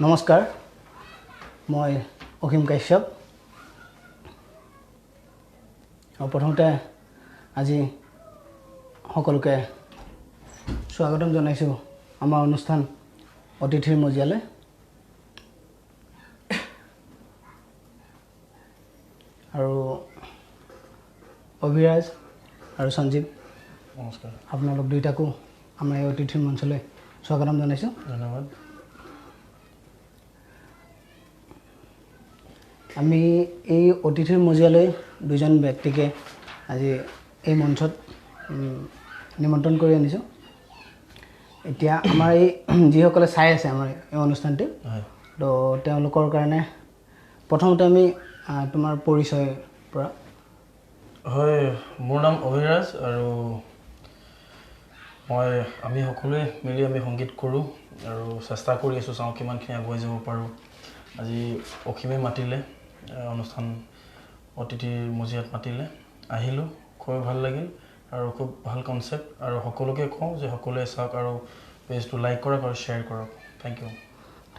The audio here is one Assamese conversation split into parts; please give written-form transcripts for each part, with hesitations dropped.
নমস্কাৰ মই অসীম কাশ্যপ প্ৰথমতে আজি সকলোকে স্বাগতম জনাইছোঁ আমাৰ অনুষ্ঠান অতিথিৰ মজিয়ালৈ আৰু অভিৰাজ আৰু সঞ্জীৱ নমস্কাৰ আপোনালোক দুইটাকো আমাৰ এই অতিথিৰ মঞ্চলৈ স্বাগতম জনাইছোঁ ধন্যবাদ আমি এই অতিথিৰ মজিয়ালৈ দুজন ব্যক্তিকে আজি এই মঞ্চত নিমন্ত্ৰণ কৰি আনিছোঁ এতিয়া আমাৰ এই যিসকলে চাই আছে আমাৰ এই অনুষ্ঠানটি তো তেওঁলোকৰ কাৰণে প্ৰথমতে আমি তোমাৰ পৰিচয় পৰা হয় মোৰ নাম অভিৰাজ আৰু আমি সকলোৱে মিলি আমি সংগীত কৰোঁ আৰু চেষ্টা কৰি আছোঁ চাওঁ কিমানখিনি আগুৱাই যাব পাৰোঁ আজি অসীমে মাতিলে অনুষ্ঠান অতিথিৰ মজিয়াত মাতিলে আহিলোঁ খুব ভাল লাগিল আৰু খুব ভাল কনচেপ্ট আৰু সকলোকে কওঁ যে সকলোৱে চাওক আৰু পেজটো লাইক কৰক আৰু শ্বেয়াৰ কৰক থেংক ইউ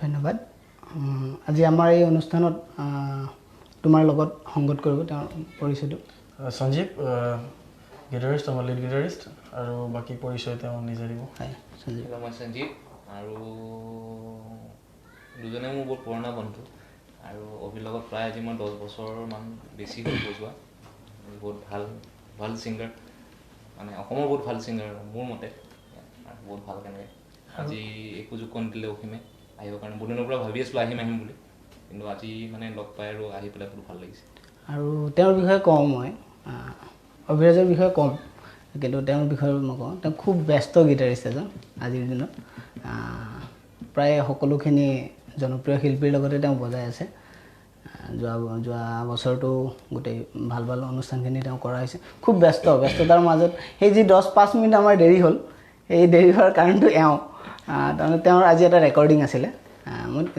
ধন্যবাদ আজি আমাৰ এই অনুষ্ঠানত তোমাৰ লগত সংগত কৰিব তেওঁৰ পৰিচয়টো সঞ্জীৱ গিটাৰিষ্ট আমাৰ লিড গিটাৰিষ্ট আৰু বাকী পৰিচয় তেওঁ নিজে দিব হয় সঞ্জীৱ মই সঞ্জীৱ আৰু দুজনে মোৰ বহুত পুৰণা বন্ধু আৰু অভিৰ লগত প্ৰায় আজি মই 10 বছৰমান বেছি হৈ বজোৱা বহুত ভাল ছিংগাৰ মানে অসমৰ বহুত ভাল ছিংগাৰ মোৰ মতে আৰু বহুত ভাল কেনেকৈ আজি একো যোগকণ দিলে অসীমে আহিবৰ কাৰণে বহুদিনৰ পৰা ভাবি আছিলোঁ আহিম বুলি কিন্তু আজি মানে লগ পাই আৰু আহি পেলাই বহুত ভাল লাগিছে আৰু তেওঁৰ বিষয়ে কওঁ মই অভিৰাজৰ বিষয়ে ক'ম কিন্তু তেওঁৰ বিষয়ে নকওঁ তেওঁ খুব ব্যস্ত গীটাৰিষ্ট এজন আজিৰ দিনত প্ৰায় সকলোখিনি জনপ্ৰিয় শিল্পীৰ লগতে তেওঁ বজাই আছে যোৱা বছৰটো গোটেই ভাল অনুষ্ঠানখিনি তেওঁ কৰা হৈছে খুব ব্যস্ততাৰ মাজত সেই যি 10-5 মিনিট আমাৰ দেৰি হ'ল এই দেৰি হোৱাৰ কাৰণটো তাৰমানে তেওঁৰ আজি এটা ৰেকৰ্ডিং আছিলে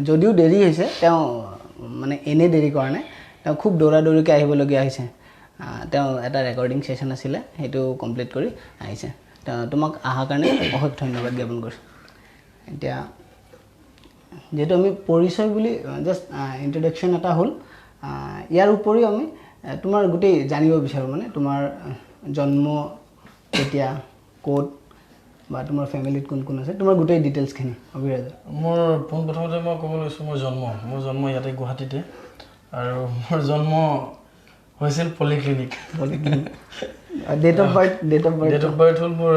যদিও দেৰি হৈছে তেওঁ মানে এনেই দেৰি কৰা নাই তেওঁ খুব দৌৰাদৌৰিকৈ আহিবলগীয়া হৈছে তেওঁ এটা ৰেকৰ্ডিং ছেশ্যন আছিলে সেইটো কমপ্লিট কৰি আহিছে তোমাক অহাৰ কাৰণে অশেষ ধন্যবাদ জ্ঞাপন কৰিছোঁ এতিয়া যেহেতু আমি পৰিচয় বুলি জাষ্ট ইন্ট্ৰডাকশ্যন এটা হ'ল ইয়াৰ উপৰিও আমি তোমাৰ গোটেই জানিব বিচাৰোঁ মানে তোমাৰ জন্ম কেতিয়া ক'ত বা তোমাৰ ফেমিলিত কোন আছে তোমাৰ গোটেই ডিটেইলছখিনি অভিৰাজৰ মোৰ পোনপ্ৰথমতে মই ক'ব লৈছোঁ মোৰ জন্ম ইয়াতে গুৱাহাটীতে আৰু মোৰ জন্ম হৈছিল পলিক্লিনিক ডেট অফ বাৰ্থ হ'ল মোৰ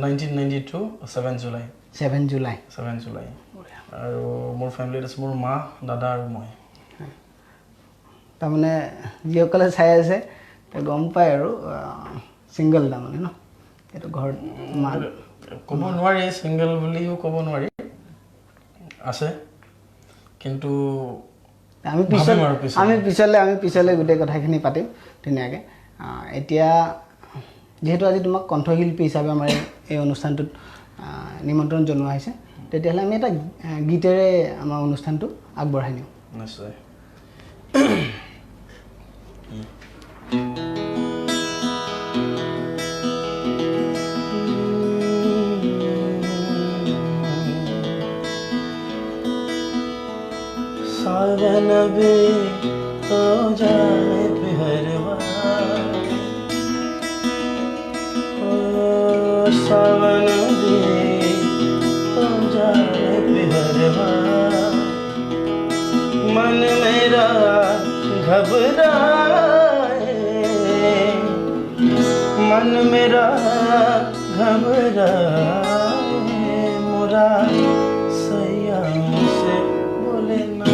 1992 7 জুলাই আৰু মোৰ ফেমিলিত আছে মোৰ মা দাদা আৰু মই তাৰমানে যিসকলে চাই আছে গম পায় আৰু ছিংগল তাৰমানে ন এইটো ঘৰত মা ক'ব নোৱাৰি ছিংগল বুলিও ক'ব নোৱাৰি আছে কিন্তু আমি পিছলৈ গোটেই কথাখিনি পাতিম ধুনীয়াকৈ এতিয়া যিহেতু আজি তোমাক কণ্ঠশিল্পী হিচাপে আমাৰ এই অনুষ্ঠানটোত নিমন্ত্ৰণ জনোৱা হৈছে তেতিয়াহ'লে আমি এটা গীতেৰে আমাৰ অনুষ্ঠানটো আগবঢ়াই নিওঁ নিশ্চয় सावन भी तो जाए पिहरवा सावन भी तो जाए पिहरवा मन मेरा घबराए मन मेरा घबराए मोरा सैया से बोले ना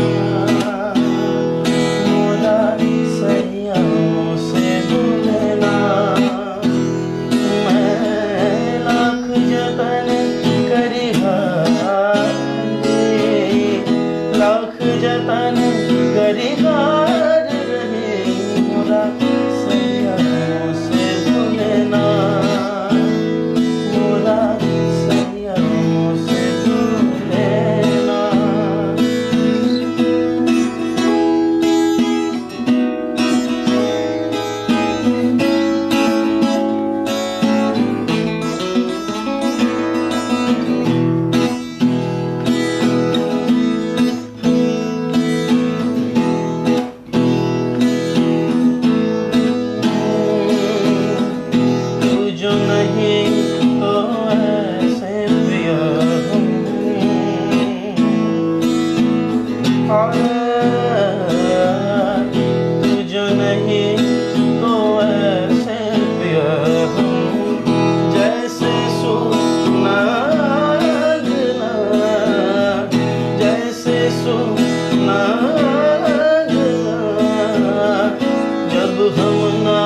हम ना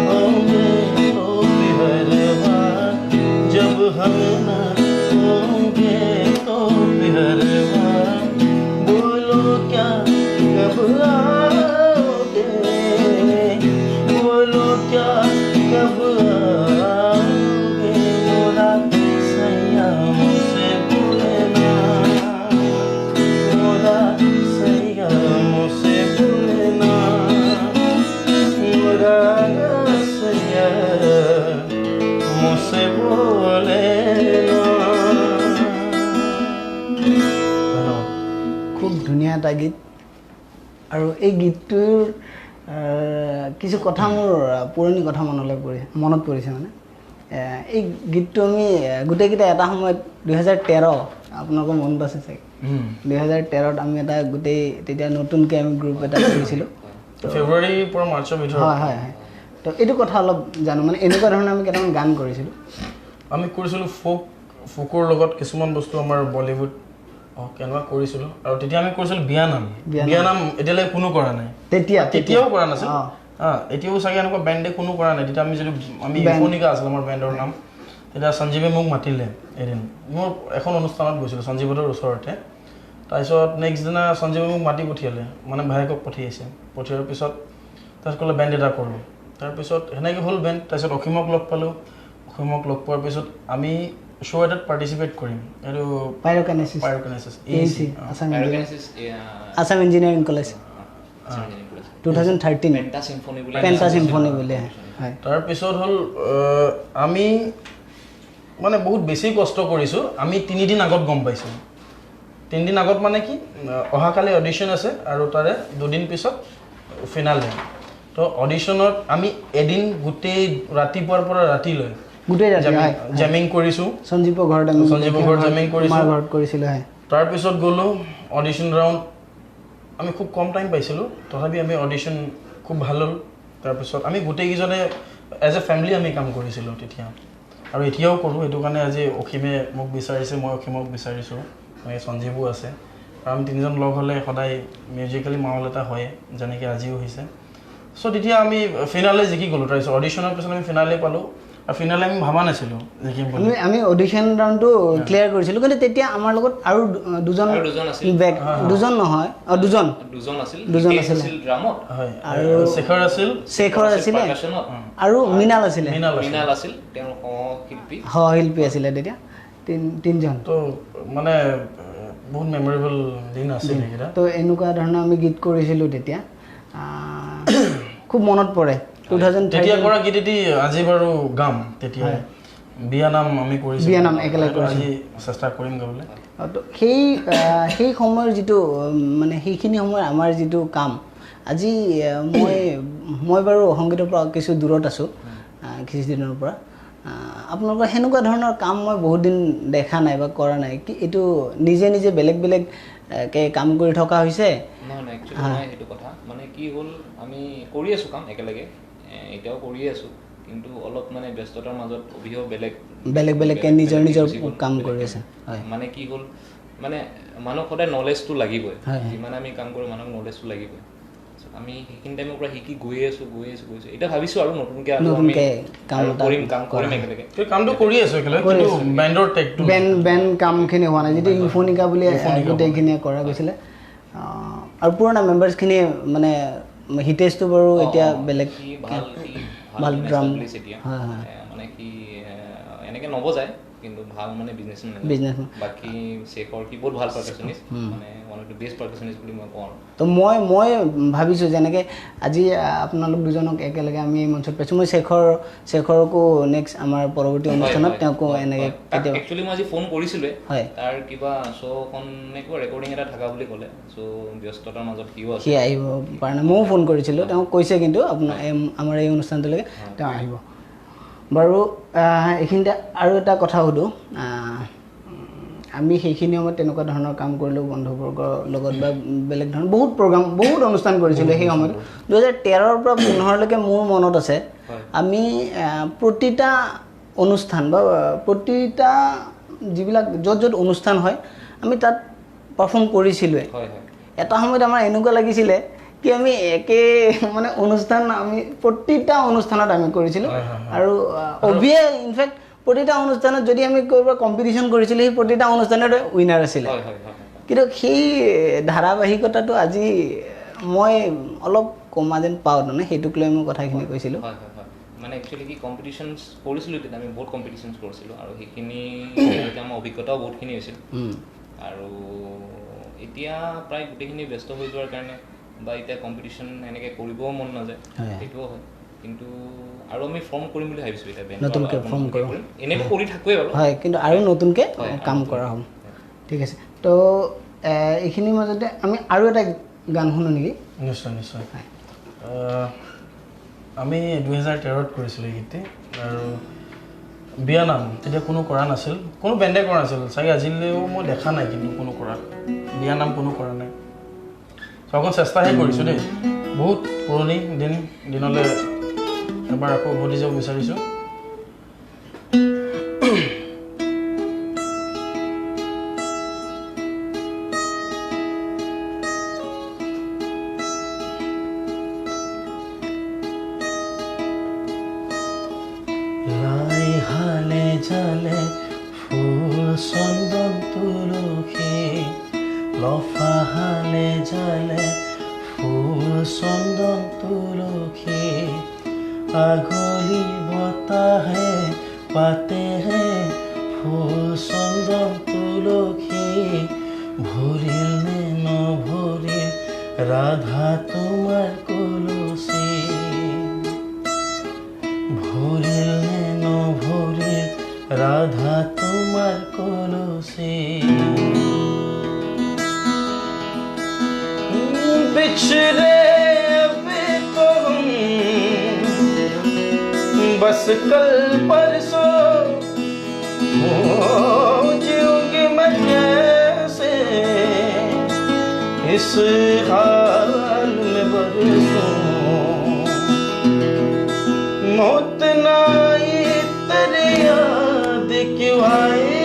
होंगे तो पिहरवा जब हम ना होंगे तो पिहरवा बोलो क्या कब आओगे बोलो क्या कब आओगे मोरा सैया मुझसे भूलना मोरा सैया मुझसे भूलना मोरा सैया मुझसे भूलना খুব ধুনীয়া এটা গীত আৰু এই গীতটোৰ কিছু কথা মোৰ পুৰণি কথা মনত পৰিছে মানে এই গীতটো আমি গোটেইকেইটা এটা সময়ত 2013 আপোনালোকৰ মনত আছে চাগে 2013ত আমি এটা গোটেই তেতিয়া নতুনকৈ আমি গ্ৰুপ এটা কৰিছিলোঁ ফেব্ৰুৱাৰী পৰা মাৰ্চৰ ভিতৰত হয় হয় হয় তো এইটো কথা অলপ জানো মানে এনেকুৱা ধৰণে আমি কেইটামান গান কৰিছিলোঁ আমি কৰিছিলোঁ ফোকৰ লগত কিছুমান বস্তু আমাৰ বলিউড কেনেকুৱা কৰিছিলোঁ আৰু তেতিয়া আমি কৰিছিলোঁ বিয়ানাম এতিয়ালৈকে কোনো কৰা নাই তেতিয়াও কৰা নাছিল এতিয়াও চাগে এনেকুৱা বেণ্ডে কোনো কৰা নাই তেতিয়া আমি ইফনিকা আছিল আমাৰ বেণ্ডৰ নাম তেতিয়া সঞ্জীৱে মোক মাতিলে এদিন মোৰ এখন অনুষ্ঠানত গৈছিলোঁ সঞ্জীৱহঁতৰ ওচৰতে তাৰপিছত নেক্সট দিনা সঞ্জীৱে মোক মাতি পঠিয়ালে মানে ভায়েকক পঠিয়াইছে পঠিওৱাৰ পিছত তাৰপিছত ক'লে বেণ্ড এটা কৰোঁ তাৰপিছত সেনেকৈ হ'ল বেণ্ড তাৰপিছত অসীমক লগ পালোঁ অসীমক লগ পোৱাৰ পিছত আমি শ্ব' এটাত পাৰ্টিচিপেট কৰিম এইটো পাইৰ'কাইনেছিছ আছাম ইঞ্জিনিয়াৰিং কলেজ 2013 পেণ্টা চিম্ফনি বুলি হয় তাৰপিছত হ'ল আমি মানে বহুত বেছি কষ্ট কৰিছোঁ আমি 3 দিন আগত গম পাইছোঁ 3 দিন আগত মানে কি অহাকালি অডিশ্যন আছে আৰু তাৰে 2 দিন পিছত ফিনালে তো অডিশ্যনত আমি এদিন গোটেই ৰাতিপুৱাৰ পৰা ৰাতিলৈ গোটেই ৰাতি জেমিং কৰিছোঁ সঞ্জীৱৰ ঘৰত জেমিং কৰিছোঁ আমাৰ ঘৰত কৰিছিলোঁ হয় তাৰপিছত গ'লোঁ অডিশ্যন ৰাউণ্ড আমি খুব কম টাইম পাইছিলোঁ তথাপি আমি অডিশ্যন খুব ভাল হ'ল তাৰপিছত আমি গোটেইকেইজনে এজ এ ফেমিলি আমি কাম কৰিছিলোঁ তেতিয়া আৰু এতিয়াও কৰোঁ সেইটো কাৰণে আজি অসীমে মোক বিচাৰিছে মই অসীমক বিচাৰিছোঁ সঞ্জীৱো আছে আৰু আমি তিনিজন লগ হ'লে সদায় মিউজিকেলি মাহল এটা হয় যেনেকৈ আজিও হৈছে চ' তেতিয়া আমি ফিনালে জিকি গ'লোঁ তাৰপিছত অডিশ্যনৰ পিছত আমি ফিনালে পালোঁ আৰু ফিনালে আমি ভাবা নাছিলোঁ জিকিম বুলি আমি অডিশ্যন ৰাউণ্ডটো ক্লিয়াৰ কৰিছিলোঁ কিন্তু তেতিয়া আমাৰ লগত আৰু দুজন দুজন নহয় দুজন আছিল আৰু শেখৰ আছিলে আৰু মৃণাল আছিলে তেওঁৰ সহশিল্পী আছিলে তেতিয়া তিনিজন তো মানে বহুত মেমৰেবল দিন আছিল এইকেইটা তো এনেকুৱা ধৰণৰ আমি গীত কৰিছিলোঁ তেতিয়া খুব মনত পৰে 2013 তেতিয়া কৰা গীত এটি আজি বাৰু গাম তেতিয়া বিয়ানাম আমি কৰিছিলোঁ বিয়ানাম একেলগে আজি চেষ্টা কৰিম গাবলৈ তো সেই সময়ৰ যিটো মানে সেইখিনি সময়ৰ আমাৰ যিটো কাম আজি মই বাৰু সংগীতৰ পৰা কিছু দূৰত আছোঁ কিছুদিনৰ পৰা আপোনালোকৰ সেনেকুৱা ধৰণৰ কাম মই বহুত দিন দেখা নাই বা কৰা নাই কি এইটো নিজে বেলেগ কাম কৰি থকা হৈছে নহয় একচুৱেলি সেইটো কথা মানে কি হ'ল আমি কৰি আছোঁ কাম একেলগে এতিয়াও কৰি আছোঁ কিন্তু অলপ মানে ব্যস্ততাৰ মাজত অভিও বেলেগকৈ নিজৰ কাম কৰি আছে হয় মানে কি হ'ল মানে মানুহক সদায় নলেজটো লাগিবই যিমানে আমি কাম কৰোঁ মানুহক নলেজটো লাগিবই আমি সেইখিনি টাইমৰ পৰা শিকি গৈ আছোঁ এতিয়া ভাবিছোঁ আৰু নতুনকৈ কাম কৰিম একেলগে কামটো কৰি আছোঁ একেলগে কিন্তু বেণ্ডৰ টেকটো বেণ্ড কামখিনি হোৱা নাই যিটো ইউফনিকা বুলি গোটেইখিনিয়ে কৰা গৈছিলে আৰু পুৰণা মেম্বাৰ্ছখিনিয়ে মানে হিতেশটো বাৰু এতিয়া বেলেগ ভাল ড্ৰাম হয় মানে কি এনেকৈ নবজায় কিন্তু ভাল মানে বিজনেছমেন বাকী শেখৰ কি বহুত ভাল পাৰ্কাচনিষ্ট মানে one of the best percussionist বুলি মই কওঁ তো মই ভাবিছোঁ যেনেকৈ আজি আপোনালোক দুজনক একেলগে আমি মঞ্চত পাইছোঁ মই শেখৰকো নেক্সট আমাৰ পৰৱৰ্তী অনুষ্ঠানত তেওঁকো এনেকৈ কেতিয়াবা একচুৱেলি মই আজি ফোন কৰিছিলোঁ হয় তাৰ কিবা শ্ব'খন এনেকুৱা ৰেকৰ্ডিং এটা থকা বুলি ক'লে চ' ব্যস্ততাৰ মাজত সি আহিব পৰা নাই ময়ো ফোন কৰিছিলোঁ তেওঁক কৈছে কিন্তু আপোনাৰ আমাৰ এই অনুষ্ঠানটোলৈকে তেওঁ আহিব বাৰু এইখিনিতে আৰু এটা কথা সুধোঁ আমি সেইখিনি সময়ত তেনেকুৱা ধৰণৰ কাম কৰিলোঁ বন্ধুবৰ্গৰ লগত বা বেলেগ ধৰণৰ বহুত প্ৰগ্ৰাম বহুত অনুষ্ঠান কৰিছিলোঁ সেই সময়ত 2013ৰ পৰা 15লৈকে মোৰ মনত আছে আমি প্ৰতিটা অনুষ্ঠান বা প্ৰতিটা যিবিলাক য'ত অনুষ্ঠান হয় আমি তাত পাৰফৰ্ম কৰিছিলোঁৱে এটা সময়ত আমাৰ এনেকুৱা লাগিছিলে কি আমি একে মানে অনুষ্ঠান আমি প্ৰতিটা অনুষ্ঠানত আমি কৰিছিলোঁ আৰু অভিয়ে ইনফেক্ট প্ৰতিটা অনুষ্ঠানত যদি আমি ক'ৰবাত কম্পিটিশ্যন কৰিছিলোঁ সেই প্ৰতিটা অনুষ্ঠানতে উইনাৰ আছিলে কিন্তু সেই ধাৰাবাহিকতাটো আজি মই অলপ কমা যেন পাওঁ মানে সেইটোক লৈ মই কথাখিনি কৈছিলোঁ মানে একচুৱেলি কি কম্পিটিশ্যনছ কৰিছিলোঁ তেতিয়া আমি বহুত কম্পিটিশ্যনছ কৰিছিলোঁ আৰু সেইখিনি এতিয়া আমাৰ অভিজ্ঞতাও বহুতখিনি হৈছিল আৰু এতিয়া প্ৰায় গোটেইখিনি ব্যস্ত হৈ যোৱাৰ কাৰণে বা এতিয়া কম্পিটিশ্যন এনেকৈ কৰিবও মন নাযায় সেইটোও হয় কিন্তু আৰু আমি ফৰ্ম কৰিম বুলি ভাবিছোঁ এতিয়া নতুনকৈ ফৰ্ম কৰিম এনেইতো কৰি থাকোৱেই বাৰু হয় কিন্তু আৰু নতুনকৈ কাম কৰা হ'ম ঠিক আছে তো এইখিনিৰ মাজতে আমি আৰু এটা গান শুনো নেকি নিশ্চয় নিশ্চয় আমি 2013ত কৰিছিলোঁ এই গীতটি আৰু বিয়া নাম তেতিয়া কোনো কৰা নাছিল কোনো বেণ্ডে কৰা নাছিল চাগে আজিলৈও মই দেখা নাই কিন্তু কোনো কৰা বিয়া নাম কোনো কৰা নাই চ' অকণ চেষ্টাহে কৰিছোঁ দেই বহুত পুৰণি দিনলৈ এবাৰ আকৌ উভতি যাব বিচাৰিছোঁ জালে ফুল চন্দন তুলসী লফাহালে জালে ফুল চন্দন তুলসী আগলি বতাহে পাতেহে ফুল চন্দন তুলসী ভৰিল নে নভৰিল ৰাধা তোমাৰ কলচী ভৰিল নে নভৰিল राधा तुम्हार कलसी बिछड़े अभी तो हम बस कल परसों जीऊंगी मैं कैसे इस हाल में बरसों मौत ना क्यों आए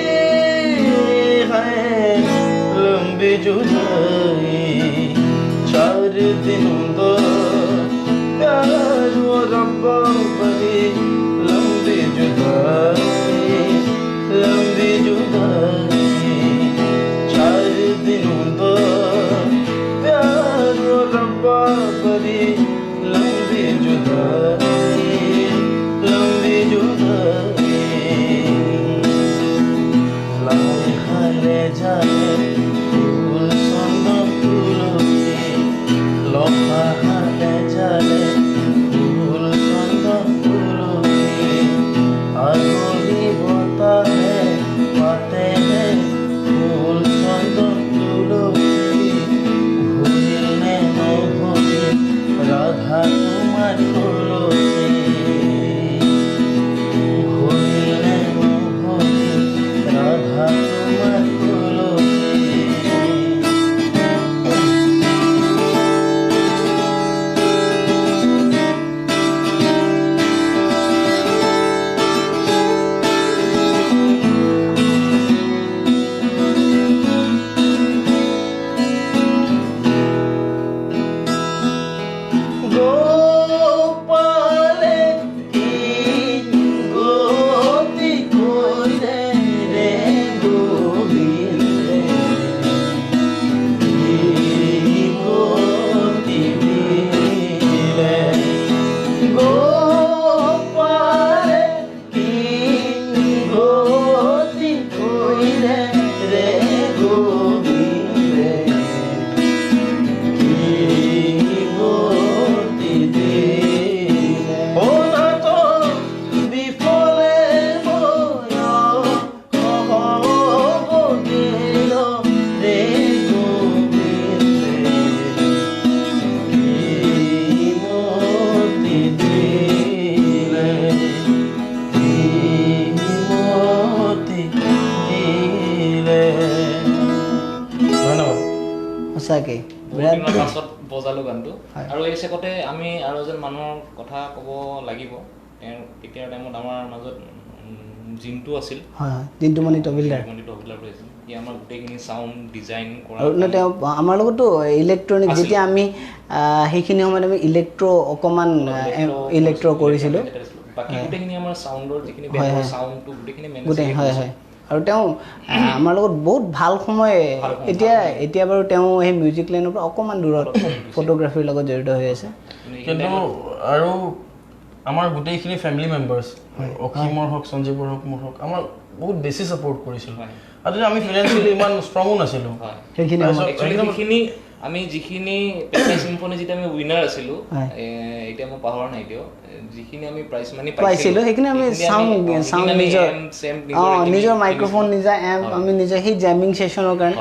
हैं लंबी जुदाई 4 दिनों दो प्यार वो रब्बा बड़ी लंबी जुदाई 4 दिनों दो प्यार वो रब्बा बड़ी लंबी जुदाई जाले फूल चंदन तुलसी लफाहाले जाले फूल चंदन तुलसी আগলি বতাহে পাতেহে ফুল চন্দন তুলসী ভৰিল নে নভৰিল ৰাধা তোমাৰ কলচী ভৰিল নে নভৰিল ৰাধা তোমাৰ সঁচাকৈ পাছত বজালোঁ গানটো আৰু এই চেকতে আমি আৰু এজন মানুহৰ কথা ক'ব লাগিব তেওঁ তেতিয়াৰ টাইমত আমাৰ মাজত জিন্তু আছিল হয় হয় জিন্তুমণি তবিলদাৰ আছিল সি আমাৰ গোটেইখিনি চাউণ্ড ডিজাইন কৰা আৰু ন তেওঁ আমাৰ লগতো ইলেক্ট্ৰনিক যেতিয়া আমি সেইখিনি সময়ত আমি অকণমান ইলেক্ট্ৰ কৰিছিলোঁ বাকী গোটেইখিনি আমাৰ চাউণ্ডৰ যিখিনি বেকৰ চাউণ্ডটো গোটেইখিনি গোটেই হয় হয় আৰু তেওঁ আমাৰ লগত বহুত ভাল সময় এতিয়া বাৰু তেওঁ সেই মিউজিক লাইনৰ পৰা অকণমান দূৰত ফটোগ্ৰাফীৰ লগত জড়িত হৈ আছে কিন্তু আৰু আমাৰ গোটেইখিনি ফেমিলি মেম্বাৰ্ছ অসীমৰ হওক সঞ্জীৱৰ হওক মোৰ হওক আমাৰ বহুত বেছি ছাপোৰ্ট কৰিছিল আৰু আমি ফিনান্সিয়েলি ইমান ষ্ট্ৰঙো নাছিলোঁ সেইখিনি আমি যিখিনি পেপাৰ চিম্ফনি যেতিয়া আমি উইনাৰ আছিলোঁ এতিয়া মই পাহৰা নাই এতিয়াও যিখিনি আমি প্ৰাইজ মানি পাইছিলোঁ সেইখিনি আমি চাউণ্ড নিজৰ মাইক্ৰফোন নিজা এম্প আমি নিজৰ সেই জেমিং ছেশ্যনৰ কাৰণে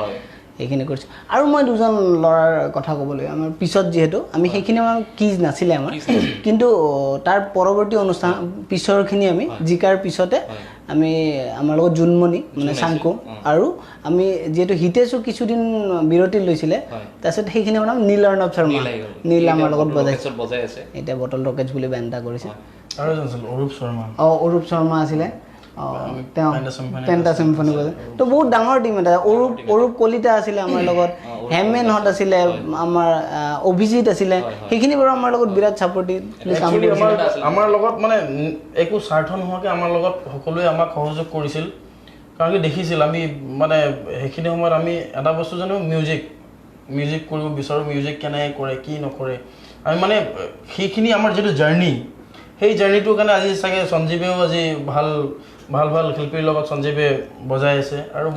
সেইখিনি কৰিছোঁ আৰু মই দুজন ল'ৰাৰ কথা ক'বলৈ আমাৰ পিছত যিহেতু আমি সেইখিনি আমাৰ কিজ নাছিলে আমাৰ কিন্তু তাৰ পৰৱৰ্তী অনুষ্ঠান পিছৰখিনি আমি জিকাৰ পিছতে আমি আমাৰ লগত জোনমণি মানে চাংকু আৰু আমি যিহেতু হিতেশো কিছুদিন বিৰতি লৈছিলে তাৰপিছত সেইখিনি আমাৰ নীল অৰ্ণৱ শৰ্মা নীল আমাৰ লগত বজাই আছে এতিয়া বটল ৰকেটছ বুলি বেণ্ড এটা কৰিছে আৰু এজন অৰূপ শৰ্মা আছিলে তেওঁ পেণ্টা চিম্ফনি বজায় তো বহুত ডাঙৰ টিম এটা অৰূপ কলিতা আছিলে আমাৰ লগত হেমেনহঁত আছিলে আমাৰ অভিজিত আছিলে সেইখিনি বাৰু আমাৰ লগত বিৰাট ছাপৰ্টিভ আমাৰ লগত মানে একো স্বাৰ্থ নোহোৱাকৈ আমাৰ লগত সকলোৱে আমাক সহযোগ কৰিছিল কাৰণ কি দেখিছিল আমি মানে সেইখিনি সময়ত আমি এটা বস্তু জানো মিউজিক কৰিব বিচাৰোঁ মিউজিক কেনেকৈ কৰে কি নকৰে আমি মানে সেইখিনি আমাৰ যিটো জাৰ্ণি সেই জাৰ্ণিটোৰ কাৰণে আজি চাগে সঞ্জীৱেও আজি ভাল শিল্পীৰ লগত সঞ্জীৱে বজাই আছে আৰু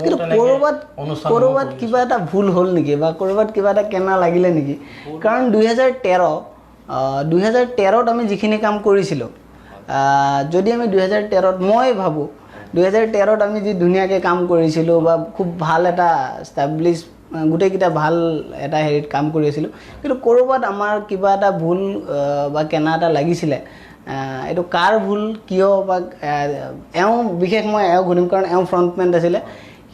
ক'ৰবাত কিবা এটা ভুল হ'ল নেকি বা ক'ৰবাত কিবা এটা কেনা লাগিলে নেকি কাৰণ 2013ত আমি যিখিনি কাম কৰিছিলোঁ যদি আমি 2013ত মই ভাবোঁ 2013ত আমি যি ধুনীয়াকৈ কাম কৰিছিলোঁ বা খুব ভাল এটা ষ্টাব্লিছ গোটেইকেইটা ভাল এটা হেৰিত কাম কৰি আছিলোঁ কিন্তু ক'ৰবাত আমাৰ কিবা এটা ভুল বা কেনা এটা লাগিছিলে এইটো কাৰ ভুল কিয় বা বিশেষ মই ঘূৰিম কাৰণ ফ্ৰণ্টমেন আছিলে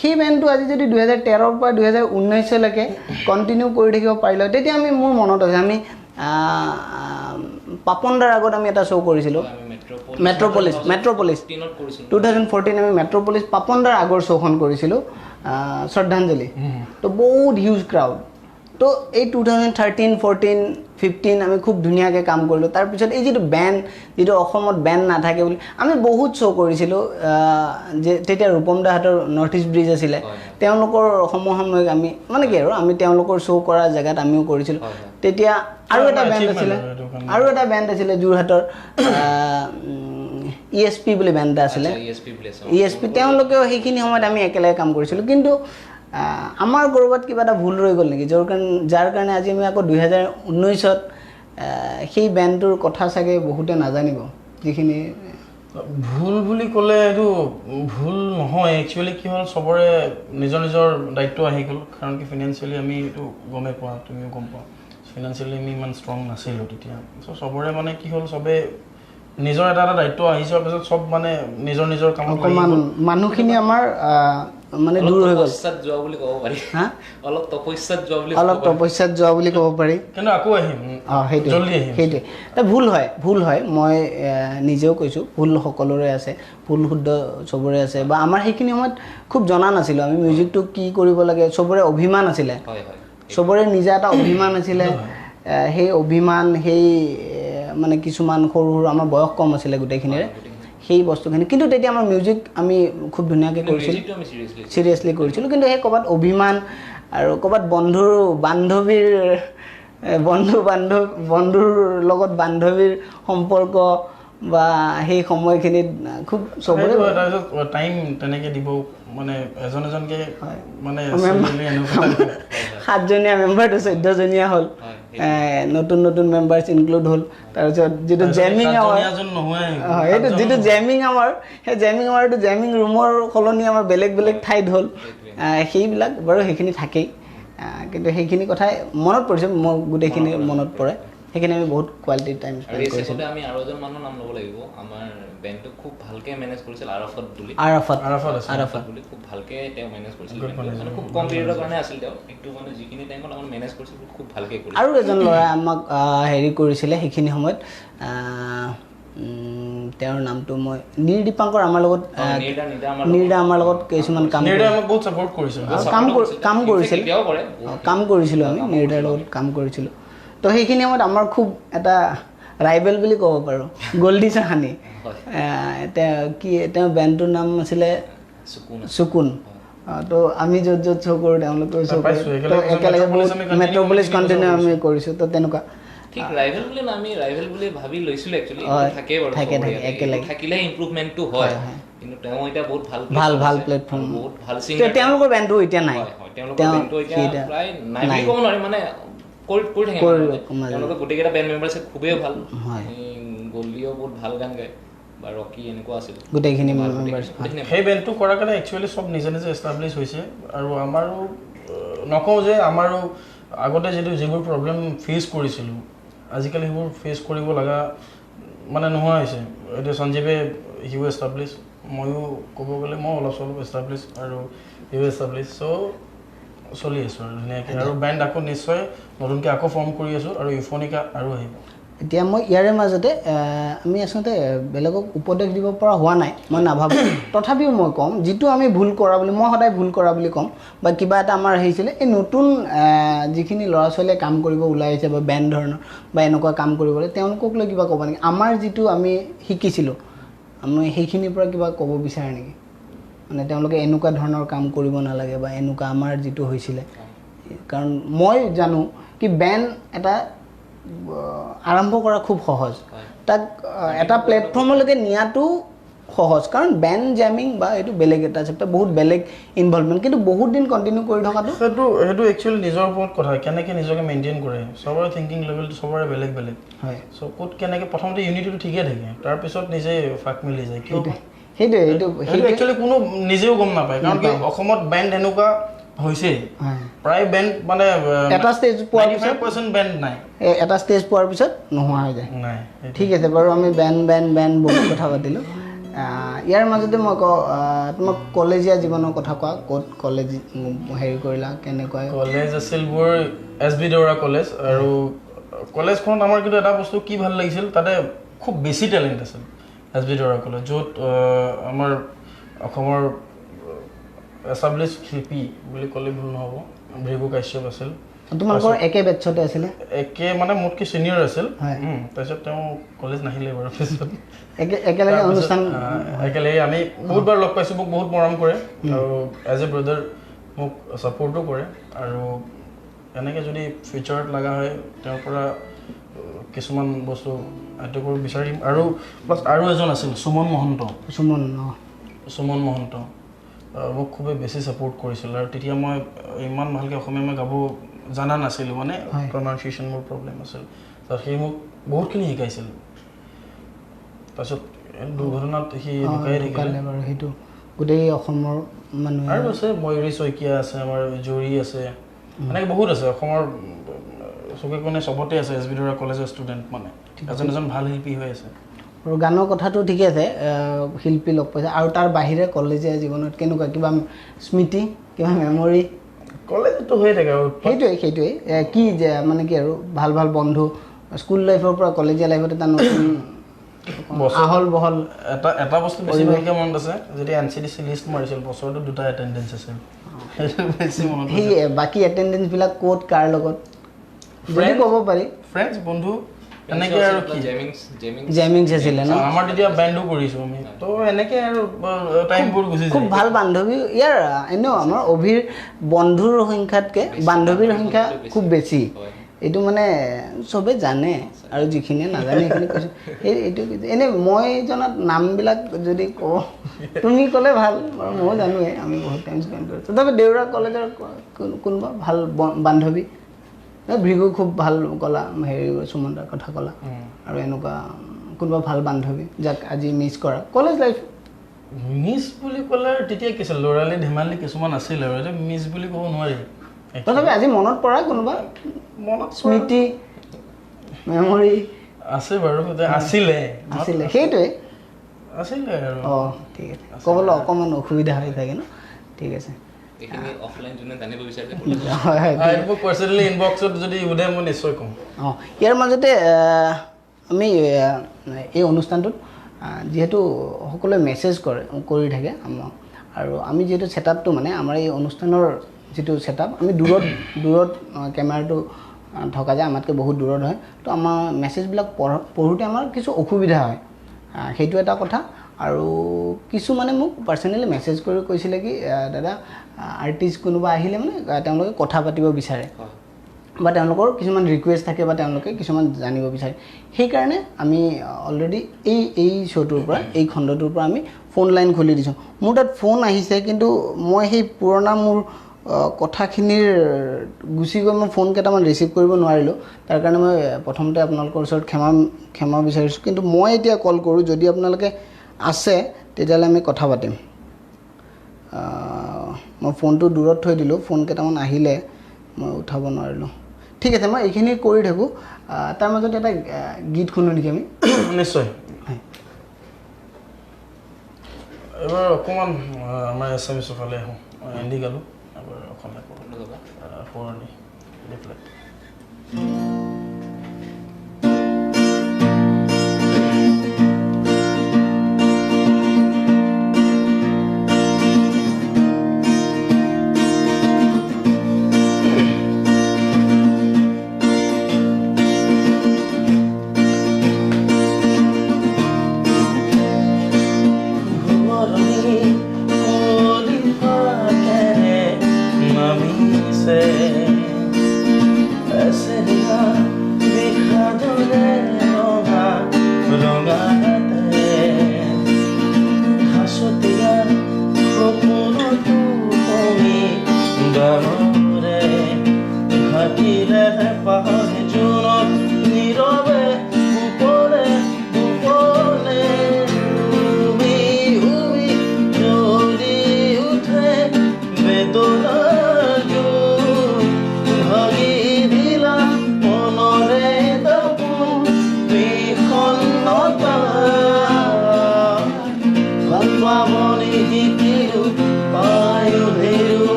সেই বেণ্ডটো আজি যদি 2013ৰ পৰা 2019লৈকে কণ্টিনিউ কৰি থাকিব পাৰিলে তেতিয়া আমি মোৰ মনত আছে আমি পাপনদাৰ আগত আমি এটা শ্ব' কৰিছিলোঁ মেট্ৰ'পলিছ 2014 আমি মেট্ৰ'পলিছ পাপনদাৰ আগৰ শ্ব'খন কৰিছিলোঁ শ্ৰদ্ধাঞ্জলি তো বহুত হিউজ ক্ৰাউড তো এই 2013-14-15 আমি খুব ধুনীয়াকৈ কাম কৰিলোঁ তাৰপিছত এই যিটো অসমত বেণ্ড নাথাকে বুলি আমি বহুত শ্ব' কৰিছিলোঁ যে তেতিয়া ৰূপম দাহঁতৰ নৰ্থ ইষ্ট ব্ৰিজ আছিলে তেওঁলোকৰ সমসাময়িক আমি মানে কি আৰু আমি তেওঁলোকৰ শ্ব' কৰা জেগাত আমিও কৰিছিলোঁ তেতিয়া আৰু এটা বেণ্ড আছিলে যোৰহাটৰ ESP বুলি বেণ্ড এটা আছিলে ESP তেওঁলোকেও সেইখিনি সময়ত আমি একেলগে কাম কৰিছিলোঁ কিন্তু আমাৰ ক'ৰবাত কিবা এটা ভুল ৰৈ গ'ল নেকি যাৰ কাৰণে আজি আমি আকৌ 2019ত সেই বেণ্ডটোৰ কথা চাগে বহুতে নাজানিব যিখিনি ভুল বুলি ক'লে এইটো ভুল নহয় একচুৱেলি কি হ'ল চবৰে নিজৰ দায়িত্ব আহি গ'ল কাৰণ কি ফিনান্সিয়েলি আমি এইটো গমেই পোৱা তুমিও গম পোৱা ফিনান্সিয়েলি আমি ইমান ষ্ট্ৰং নাছিলোঁ তেতিয়া চ' চবৰে মানে কি হ'ল চবে নিজৰ এটা দায়িত্ব আহি যোৱাৰ পিছত চব মানে নিজৰ কামত অকণমান মানুহখিনি আমাৰ মানে দূৰ হৈ গ'ল যোৱা বুলি ক'ব পাৰি অলপ তপস্যাত যোৱা বুলি ক'ব পাৰি কিন্তু আকৌ আহিম সেইটোৱে ভুল হয় মই নিজেও কৈছোঁ ভুল সকলোৰে আছে ভুল শুদ্ধ চবৰে আছে বা আমাৰ সেইখিনি সময়ত খুব জনা নাছিলোঁ আমি মিউজিকটো কি কৰিব লাগে চবৰে অভিমান আছিলে চবৰে নিজা এটা অভিমান আছিলে সেই অভিমান সেই মানে কিছুমান সৰু আমাৰ বয়স কম আছিলে গোটেইখিনিৰে সেই বস্তুখিনি কিন্তু তেতিয়া আমাৰ মিউজিক আমি খুব ধুনীয়াকৈ কৰিছিলোঁ চিৰিয়াছলি কৰিছিলোঁ কিন্তু সেই ক'ৰবাত অভিমান আৰু ক'ৰবাত বন্ধুৰ লগত বান্ধৱীৰ সম্পৰ্ক বা সেই সময়খিনিত খুব চবৰে টাইম তেনেকৈ দিব মানে এজনকৈ মানে 7জনীয়া মেম্বাৰটো 14জনীয়া হ'ল নতুন মেম্বাৰ্ছ ইনক্লুড হ'ল তাৰপিছত যিটো জেমিং আৱাৰ সেই জেমিং ৰুমৰ সলনি আমাৰ বেলেগ ঠাইত হ'ল সেইবিলাক বাৰু সেইখিনি থাকেই কিন্তু সেইখিনি কথাই মনত পৰিছে মোৰ গোটেইখিনি মনত পৰে সেইখিনি আমি বহুত কোৱালিটি টাইম স্পেণ্ড কৰিছিলোঁ আমি আৰু এজন মানুহৰ নাম ল'ব লাগিব আমাৰ বেণ্ডটো খুব ভালকৈ মেনেজ কৰিছিল আৰাফাত বুলি খুব ভালকৈ তেওঁ মেনেজ কৰিছিল মানে খুব কম পিৰিয়ডৰ কাৰণে আছিল তেওঁ কিন্তু মানে যিখিনি টাইমত আমাৰ মেনেজ কৰিছিল খুব ভালকৈ কৰিছিল আৰু এজন ল'ৰাই আমাক হেৰি কৰিছিলে সেইখিনি সময়ত তেওঁৰ নামটো মই নীৰ দীপাংকৰ আমাৰ লগত নীৰদা আমাৰ লগত কিছুমান কাম বহুত ছাপোৰ্ট কৰিছিল কাম কৰিছিলোঁ আমি নীৰদাৰ লগত কাম কৰিছিলোঁ তো সেইখিনি সময়ত আমাৰ খুব এটা ৰাইভেল বুলি ক'ব পাৰোঁ গল্ডি চাহানি তেওঁ বেণ্ডটোৰ নাম আছিলে চুকুন তো আমি য'ত শ্ব' কৰোঁ তেওঁলোকেও শ্ব' কৰোঁ একেলগে মেট্ৰ'পলিছ কণ্টিনিউ আমি কৰিছোঁ তো তেনেকুৱা ঠিক ৰাইভেল বুলি না আমি ৰাইভেল বুলি ভাবি লৈছিলোঁ একচুৱেলি থাকে বাৰু একেলগে থাকিলে ইমপ্ৰুভমেণ্টটো হয় কিন্তু তেওঁ এতিয়া বহুত ভাল প্লেটফৰ্ম বহুত ভাল ছিংগাৰ তেওঁলোকৰ বেণ্ডটো এতিয়া নাই তেওঁলোকৰ বেণ্ডটো এতিয়া প্ৰায় নাই বুলি ক'ব নোৱাৰি মানে কৰি থাকে তেওঁলোকৰ গোটেইকেইটা বেণ্ড মেম্বাৰ্ছে খুবেই ভাল গল্ডিও বহুত ভাল গান গায় বা ৰকি এনেকুৱা আছিল গোটেইখিনি সেই বেণ্ডটো কৰাৰ কাৰণে একচুৱেলি চব নিজে নিজে এষ্টাব্লিছ হৈছে আৰু আমাৰো নকওঁ যে আমাৰো আগতে যিবোৰ প্ৰব্লেম ফেচ কৰিছিলোঁ আজিকালি সেইবোৰ ফেচ কৰিব লগা মানে নোহোৱা হৈছে এতিয়া সঞ্জীৱে হিউ এষ্টাব্লিছ ময়ো ক'ব গ'লে মই অলপ চলপ এষ্টাব্লিছ আৰু হিউ এষ্টাব্লিছ চ' চলি আছোঁ আৰু ধুনীয়াকৈ আৰু বেণ্ড আকৌ নিশ্চয় নতুনকৈ আকৌ ফৰ্ম কৰি আছোঁ আৰু ইউফনিকা আৰু আহিব এতিয়া মই ইয়াৰে মাজতে আমি আচলতে বেলেগক উপদেশ দিব পৰা হোৱা নাই মই নাভাবোঁ তথাপিও মই ক'ম যিটো আমি ভুল কৰা বুলি মই সদায় ভুল কৰা বুলি ক'ম বা কিবা এটা আমাৰ আহিছিলে এই নতুন যিখিনি ল'ৰা ছোৱালীয়ে কাম কৰিব ওলাই আহিছে বা বেণ্ড ধৰণৰ বা এনেকুৱা কাম কৰিবলৈ তেওঁলোকক লৈ কিবা ক'ব নেকি আমাৰ যিটো আমি শিকিছিলোঁ আমি সেইখিনিৰ পৰা কিবা ক'ব বিচাৰে নেকি মানে তেওঁলোকে এনেকুৱা ধৰণৰ কাম কৰিব নালাগে বা এনেকুৱা আমাৰ যিটো হৈছিলে কাৰণ মই জানো কি বেণ্ড এটা আৰম্ভ কৰা খুব সহজ তাক এটা প্লেটফৰ্মলৈকে নিয়াটো সহজ কাৰণ বেণ্ড জেমিং বা এইটো বেলেগ এটা চেপ্টাৰ বহুত বেলেগ ইনভলভমেণ্ট কিন্তু বহুত দিন কণ্টিনিউ কৰি থকাটো সেইটো একচুৱেলি নিজৰ ওপৰত কথা কেনেকৈ নিজকে মেইনটেইন কৰে চবৰে থিংকিং লেভেলটো চবৰে বেলেগ বেলেগ হয় চ' ক'ত কেনেকৈ প্ৰথমতে ইউনিটিটো ঠিকে থাকে তাৰপিছত নিজে ফাক মিলি যায় কিয় সেইটোৱে একচুৱেলি কোনো নিজেও গম নাপায় কাৰণ কি অসমত বেণ্ড এনেকুৱা হৈছে প্ৰায় বেণ্ড মানে এটা ষ্টেজ পোৱাৰ পিছত 95% বেণ্ড নাই এটা ষ্টেজ পোৱাৰ পিছত নোহোৱা হৈ যায় নাই ঠিক আছে বাৰু আমি বেণ্ড বহুত কথা পাতিলোঁ ইয়াৰ মাজতে মই কওঁ তোমাক কলেজীয়া জীৱনৰ কথা কোৱা ক'ত কলেজ হেৰি কৰিলা কেনেকুৱা কলেজ আছিল মোৰ SB দেউৰা কলেজ আৰু কলেজখনত আমাৰ কিন্তু এটা বস্তু কি ভাল লাগিছিল তাতে খুব বেছি টেলেণ্ট আছিল SB দেউৰা কলেজ য'ত আমাৰ অসমৰ এষ্টাব্লিছ শিল্পী বুলি ক'লে ভুল নহ'ব ভৃগু কাশ্যপ আছিল তোমালোকৰ একে বেটছতে আছিলে একে মানে মোতকৈ ছিনিয়ৰ আছিল তাৰপিছত তেওঁ কলেজ নাহিলে বাৰু পিছত একেলগে অনুষ্ঠান একেলগে আমি বহুতবাৰ লগ পাইছোঁ মোক বহুত মৰম কৰে আৰু এজ এ ব্ৰাদাৰ মোক ছাপৰ্টো কৰে আৰু এনেকৈ যদি ফিউচাৰত লগা হয় তেওঁৰ পৰা কিছুমান বস্তু আয়ত্ব কৰিব বিচাৰিম আৰু প্লাছ আৰু এজন আছিল সুমন মহন্ত মোক খুবেই বেছি ছাপোৰ্ট কৰিছিল আৰু তেতিয়া মই ইমান ভালকৈ অসমীয়া মই গাব জানা নাছিলোঁ মানে প্ৰনাউন্সিয়েশ্যন মোৰ প্ৰব্লেম আছিল তো সি মোক বহুতখিনি শিকাইছিল তাৰপিছত দুৰ্ঘটনাত সি ঢুকাই থাকিলে বাৰু সেইটো গোটেই অসমৰ মানুহ আৰু আছে ময়ূৰী শইকীয়া আছে আমাৰ জৰি আছে এনেকৈ বহুত আছে অসমৰ চুকে কোণে চবতে আছে SB দেউৰা কলেজৰ ষ্টুডেণ্ট মানে এজন ভাল শিল্পী হৈ আছে আৰু গানৰ কথাটো ঠিকে আছে শিল্পী লগ পাইছে আৰু তাৰ বাহিৰে কলেজীয়া জীৱনত কেনেকুৱা কিবা স্মৃতি কিবা মেমৰি কলেজতো হৈ থাকে আৰু সেইটোৱে কি যে মানে কি আৰু ভাল বন্ধু স্কুল লাইফৰ পৰা কলেজীয়া লাইফত এটা নতুন আহল বহল এটা বস্তু বেছি ভালকৈ মনত আছে যেতিয়া NCDC লিষ্ট মাৰিছিল বছৰটো 2টা এটেণ্ডেঞ্চ আছিল বেছি মনত সেই বাকী এটেণ্ডেঞ্চবিলাক ক'ত কাৰ লগত যদি ক'ব পাৰি ফ্ৰেণ্ডছ বন্ধু এনেকৈ আৰু কি জেমিংছ আছিলে ন আমাৰ তেতিয়া বেণ্ডো কৰিছোঁ আমি তো এনেকৈ আৰু টাইমবোৰ গুচি যায় খুব ভাল বান্ধৱী ইয়াৰ এনেও আমাৰ অভিৰ বন্ধুৰ সংখ্যাতকৈ বান্ধৱীৰ সংখ্যা খুব বেছি এইটো মানে চবেই জানে আৰু যিখিনিয়ে নাজানে সেইখিনি কৈছোঁ এইটো এনেই মই জনাত নামবিলাক যদি কওঁ তুমি ক'লে ভাল আৰু ময়ো জানোৱেই আমি বহুত টাইম স্পেণ্ড কৰিছোঁ তথাপি দেউৰা কলেজৰ কোনোবা ভাল বান্ধৱী ভৃগু খুব ভাল ক'লা হেৰি সুমন্তাৰ কথা ক'লা আৰু এনেকুৱা কোনোবা ভাল বান্ধৱী যাক আজি মিছ কৰা কলেজ লাইফ মিছ বুলি ক'লে তেতিয়া কি আছিল ল'ৰালি ধেমালি কিছুমান আছিল আৰু এতিয়া মিছ বুলি ক'ব নোৱাৰি তথাপি আজি মনত পৰা কোনোবা স্মৃতি মেমৰি আছে বাৰু আছিলে সেইটোৱে আছিলে আৰু ঠিক আছে ক'বলৈ অকণমান অসুবিধা হৈ থাকে ন ঠিক আছে পাৰ্চনেলি ইনবক্সত যদি সোধে মই নিশ্চয় ক'ম ইয়াৰ মাজতে আমি এই অনুষ্ঠানটোত যিহেতু সকলোৱে মেছেজ কৰি থাকে আমাক আৰু আমি যিহেতু ছেটআপটো মানে আমাৰ এই অনুষ্ঠানৰ যিটো ছেটআপ আমি দূৰত কেমেৰাটো থকা যায় আমাতকৈ বহুত দূৰত হয় তো আমাৰ মেছেজবিলাক পঢ়োঁতে আমাৰ কিছু অসুবিধা হয় সেইটো এটা কথা আৰু কিছুমানে মোক পাৰ্চনেলি মেছেজ কৰি কৈছিলে কি দাদা আৰ্টিষ্ট কোনোবা আহিলে মানে তেওঁলোকে কথা পাতিব বিচাৰে বা তেওঁলোকৰ কিছুমান ৰিকুৱেষ্ট থাকে বা তেওঁলোকে কিছুমান জানিব বিচাৰে সেইকাৰণে আমি অলৰেডি এই শ্ব'টোৰ পৰা এই খণ্ডটোৰ পৰা আমি ফোন লাইন খুলি দিছোঁ মোৰ তাত ফোন আহিছে কিন্তু মই সেই পুৰণা মোৰ কথাখিনিৰ গুচি গৈ মই ফোন কেইটামান ৰিচিভ কৰিব নোৱাৰিলোঁ তাৰ কাৰণে মই প্ৰথমতে আপোনালোকৰ ওচৰত ক্ষমা বিচাৰিছোঁ কিন্তু মই এতিয়া কল কৰোঁ যদি আপোনালোকে আছে তেতিয়াহ'লে আমি কথা পাতিম মই ফোনটো দূৰত থৈ দিলোঁ ফোন কেইটামান আহিলে মই উঠাব নোৱাৰিলোঁ ঠিক আছে মই এইখিনি কৰি থাকোঁ তাৰ মাজতে এটা গীত শুনো নেকি আমি নিশ্চয় এবাৰ অকণমান আমাৰ এছামিছৰ ফালে আহোঁ হিন্দী গালোঁ এবাৰ অসমীয়া পুৰণি ৰিফ্লেক্ট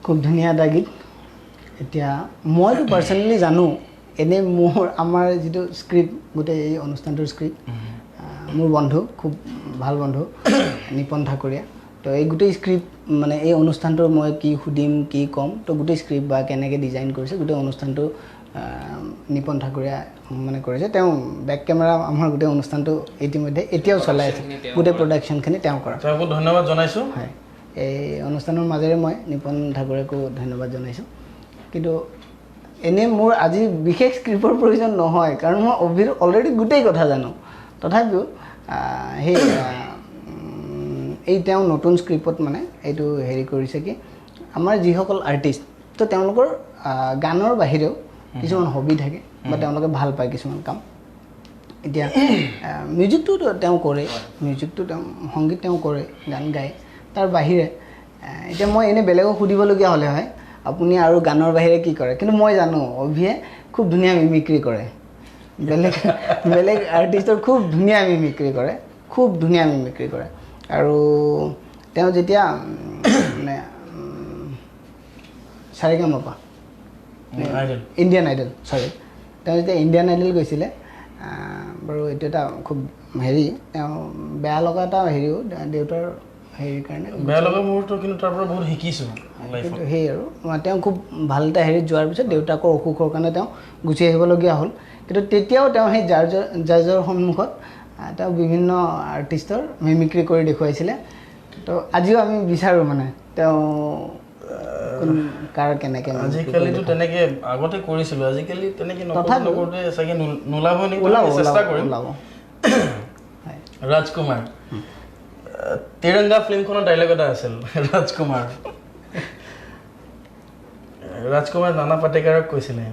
খুব ধুনীয়া এটা গীত এতিয়া মইতো পাৰ্চনেলি জানো এনে আমাৰ যিটো স্ক্ৰিপ্ট গোটেই এই অনুষ্ঠানটোৰ স্ক্ৰিপ্ট মোৰ বন্ধু খুব ভাল বন্ধু নিপন ঠাকুৰীয়া তো এই গোটেই স্ক্ৰিপ্ট মানে এই অনুষ্ঠানটোৰ মই কি সুধিম কি ক'ম তো গোটেই স্ক্ৰিপ্ট বা কেনেকৈ ডিজাইন কৰিছে গোটেই অনুষ্ঠানটো নিপন ঠাকুৰীয়া মানে কৰিছে তেওঁ বেক কেমেৰা আমাৰ গোটেই অনুষ্ঠানটো ইতিমধ্যে এতিয়াও চলাই আছে গোটেই প্ৰডাকশ্যনখিনি তেওঁ কৰা তেওঁকো ধন্যবাদ জনাইছোঁ হয় এই অনুষ্ঠানৰ মাজেৰে মই নিপন ঠাকুৰীয়াকো ধন্যবাদ জনাইছোঁ কিন্তু এনেই মোৰ আজি বিশেষ স্ক্ৰিপ্টৰ প্ৰয়োজন নহয় কাৰণ মই অভিৰ অলৰেডি গোটেই কথা জানো তথাপিও সেই এই তেওঁ নতুন স্ক্ৰিপ্টত মানে এইটো হেৰি কৰিছে কি আমাৰ যিসকল আৰ্টিষ্ট তো তেওঁলোকৰ গানৰ বাহিৰেও কিছুমান হবি থাকে বা তেওঁলোকে ভাল পায় কিছুমান কাম এতিয়া মিউজিকটো তেওঁ কৰে মিউজিকটো তেওঁ সংগীত তেওঁ কৰে গান গায় তাৰ বাহিৰে এতিয়া মই এনেই বেলেগক সুধিবলগীয়া হ'লে হয় আপুনি আৰু গানৰ বাহিৰে কি কৰে কিন্তু মই জানো অভিয়ে খুব ধুনীয়া মিমিক্ৰি কৰে বেলেগ বেলেগ আৰ্টিষ্টৰ খুব ধুনীয়া মিমিক্ৰি কৰে আৰু তেওঁ যেতিয়া মানে চাৰিগামাপা ইণ্ডিয়ান আইডল তেওঁ যেতিয়া ইণ্ডিয়ান আইডল গৈছিলে বাৰু এইটো এটা খুব হেৰি তেওঁ বেয়া লগা এটা হেৰিও দেউতাৰ হেৰিৰ কাৰণে বেয়া লগা মোৰতো কিন্তু তাৰ পৰা বহুত শিকিছোঁ কিন্তু সেই আৰু তেওঁ খুব ভাল এটা হেৰিত যোৱাৰ পিছত দেউতাকৰ অসুখৰ কাৰণে তেওঁ গুচি আহিবলগীয়া হ'ল কিন্তু তেতিয়াও তেওঁ সেই জাজৰ সন্মুখত তেওঁ বিভিন্ন আৰ্টিষ্টৰ মিমিক্ৰি কৰি দেখুৱাইছিলে তো আজিও আমি বিচাৰোঁ মানে তেওঁ কাৰ কেনেকৈ আজিকালিতো তেনেকৈ আগতে কৰিছিলোঁ আজিকালি তেনেকৈ নকৰোঁতে চাগে নোলাব নেকি চেষ্টা কৰিম ৰাজকুমাৰ তিৰংগা ফিল্মখনৰ ডাইলগ এটা আছিল ৰাজকুমাৰ নানা পাটেকাৰক কৈছিলে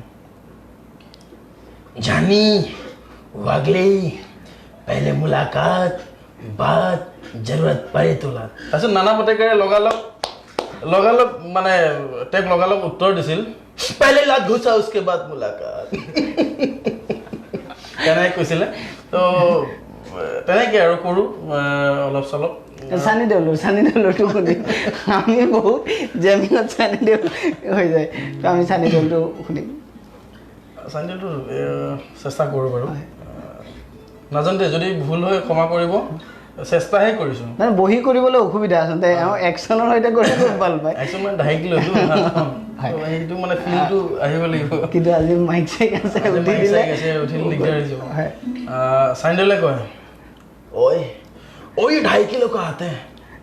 জানি वागले पहले मुलाकात बात जरूरत पड़े तोला তাৰপিছত নানা পাটেকাৰে লগালগ মানে তেওঁক লগালগ উত্তৰ দিছিল पहले लात घुसा उसके बाद मुलाकात তেনেকৈ কৈছিলে তো তেনেকৈ আৰু কৰোঁ অলপ চলপ চানি দেউলটো শুনি আমি বহুত জেমিনত চানি দেউল হৈ যায় তো আমি চানি দেউলটো শুনিম চানি দেউলটো চেষ্টা কৰোঁ বাৰু নাজানো দে যদি ভুল হয় ক্ষমা কৰিব চেষ্টাহে কৰিছোঁ মানে বহি কৰিবলৈ অসুবিধা আচলতে একশ্যনৰ সৈতে কৰি খুব ভাল পায় একশ্যন মানে ঢাকি লৈছোঁ সেইটো মানে ফিলটো আহিব লাগিব কিন্তু আজি মাইক চাইক আছে উঠিল দিগদাৰ হৈ যাব চানি দেউলে কয় ओए 2.5 किलो का आता है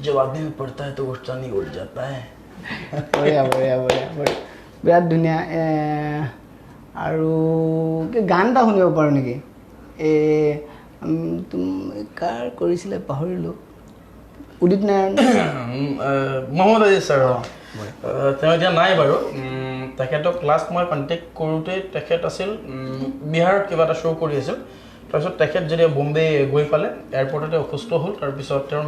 जब आदमी में पड़ता है तो वो चांदी उड़ जाता है बढिया বিৰাট ধুনীয়া আৰু গান এটা শুনিব পাৰোঁ নেকি তুমি কাৰ কৰিছিলে পাহৰিলোঁ উদিত নাৰায়ণ মহম্মদ আজিজ ছাৰ তেওঁ এতিয়া নাই বাৰু তেখেতক লাষ্ট মই কণ্টেক্ট কৰোঁতে তেখেত আছিল বিহাৰত কিবা এটা শ্ব' কৰি আছিল তাৰপিছত তেখেত যেতিয়া বম্বে গৈ পালে এয়াৰপৰ্টতে অসুস্থ হ'ল তাৰপিছত তেওঁৰ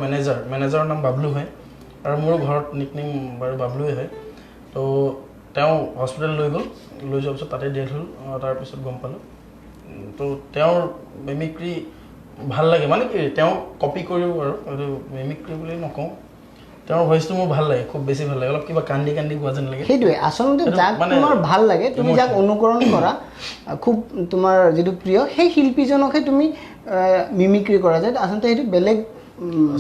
মেনেজাৰৰ নাম বাবলু হয় আৰু মোৰ ঘৰত নিকনেম বাৰু বাবলুৱে হয় তো তেওঁ হস্পিটেল লৈ যোৱাৰ পিছত তাতে ডেথ হ'ল তাৰপিছত গম পালোঁ তো তেওঁৰ মিমিক্ৰি ভাল লাগে মানে কি তেওঁ কপি কৰিও আৰু এইটো মিমিক্ৰি বুলি নকওঁ তেওঁৰ ভইচটো মোৰ ভাল লাগে খুব বেছি ভাল লাগে অলপ কিবা কান্দি গোৱা যেন লাগে সেইটোৱে আচলতে যাক তোমাৰ ভাল লাগে তুমি যাক অনুকৰণ কৰা খুব তোমাৰ যিটো প্ৰিয় সেই শিল্পীজনকহে তুমি মিমিক্ৰি কৰা যায় আচলতে সেইটো বেলেগ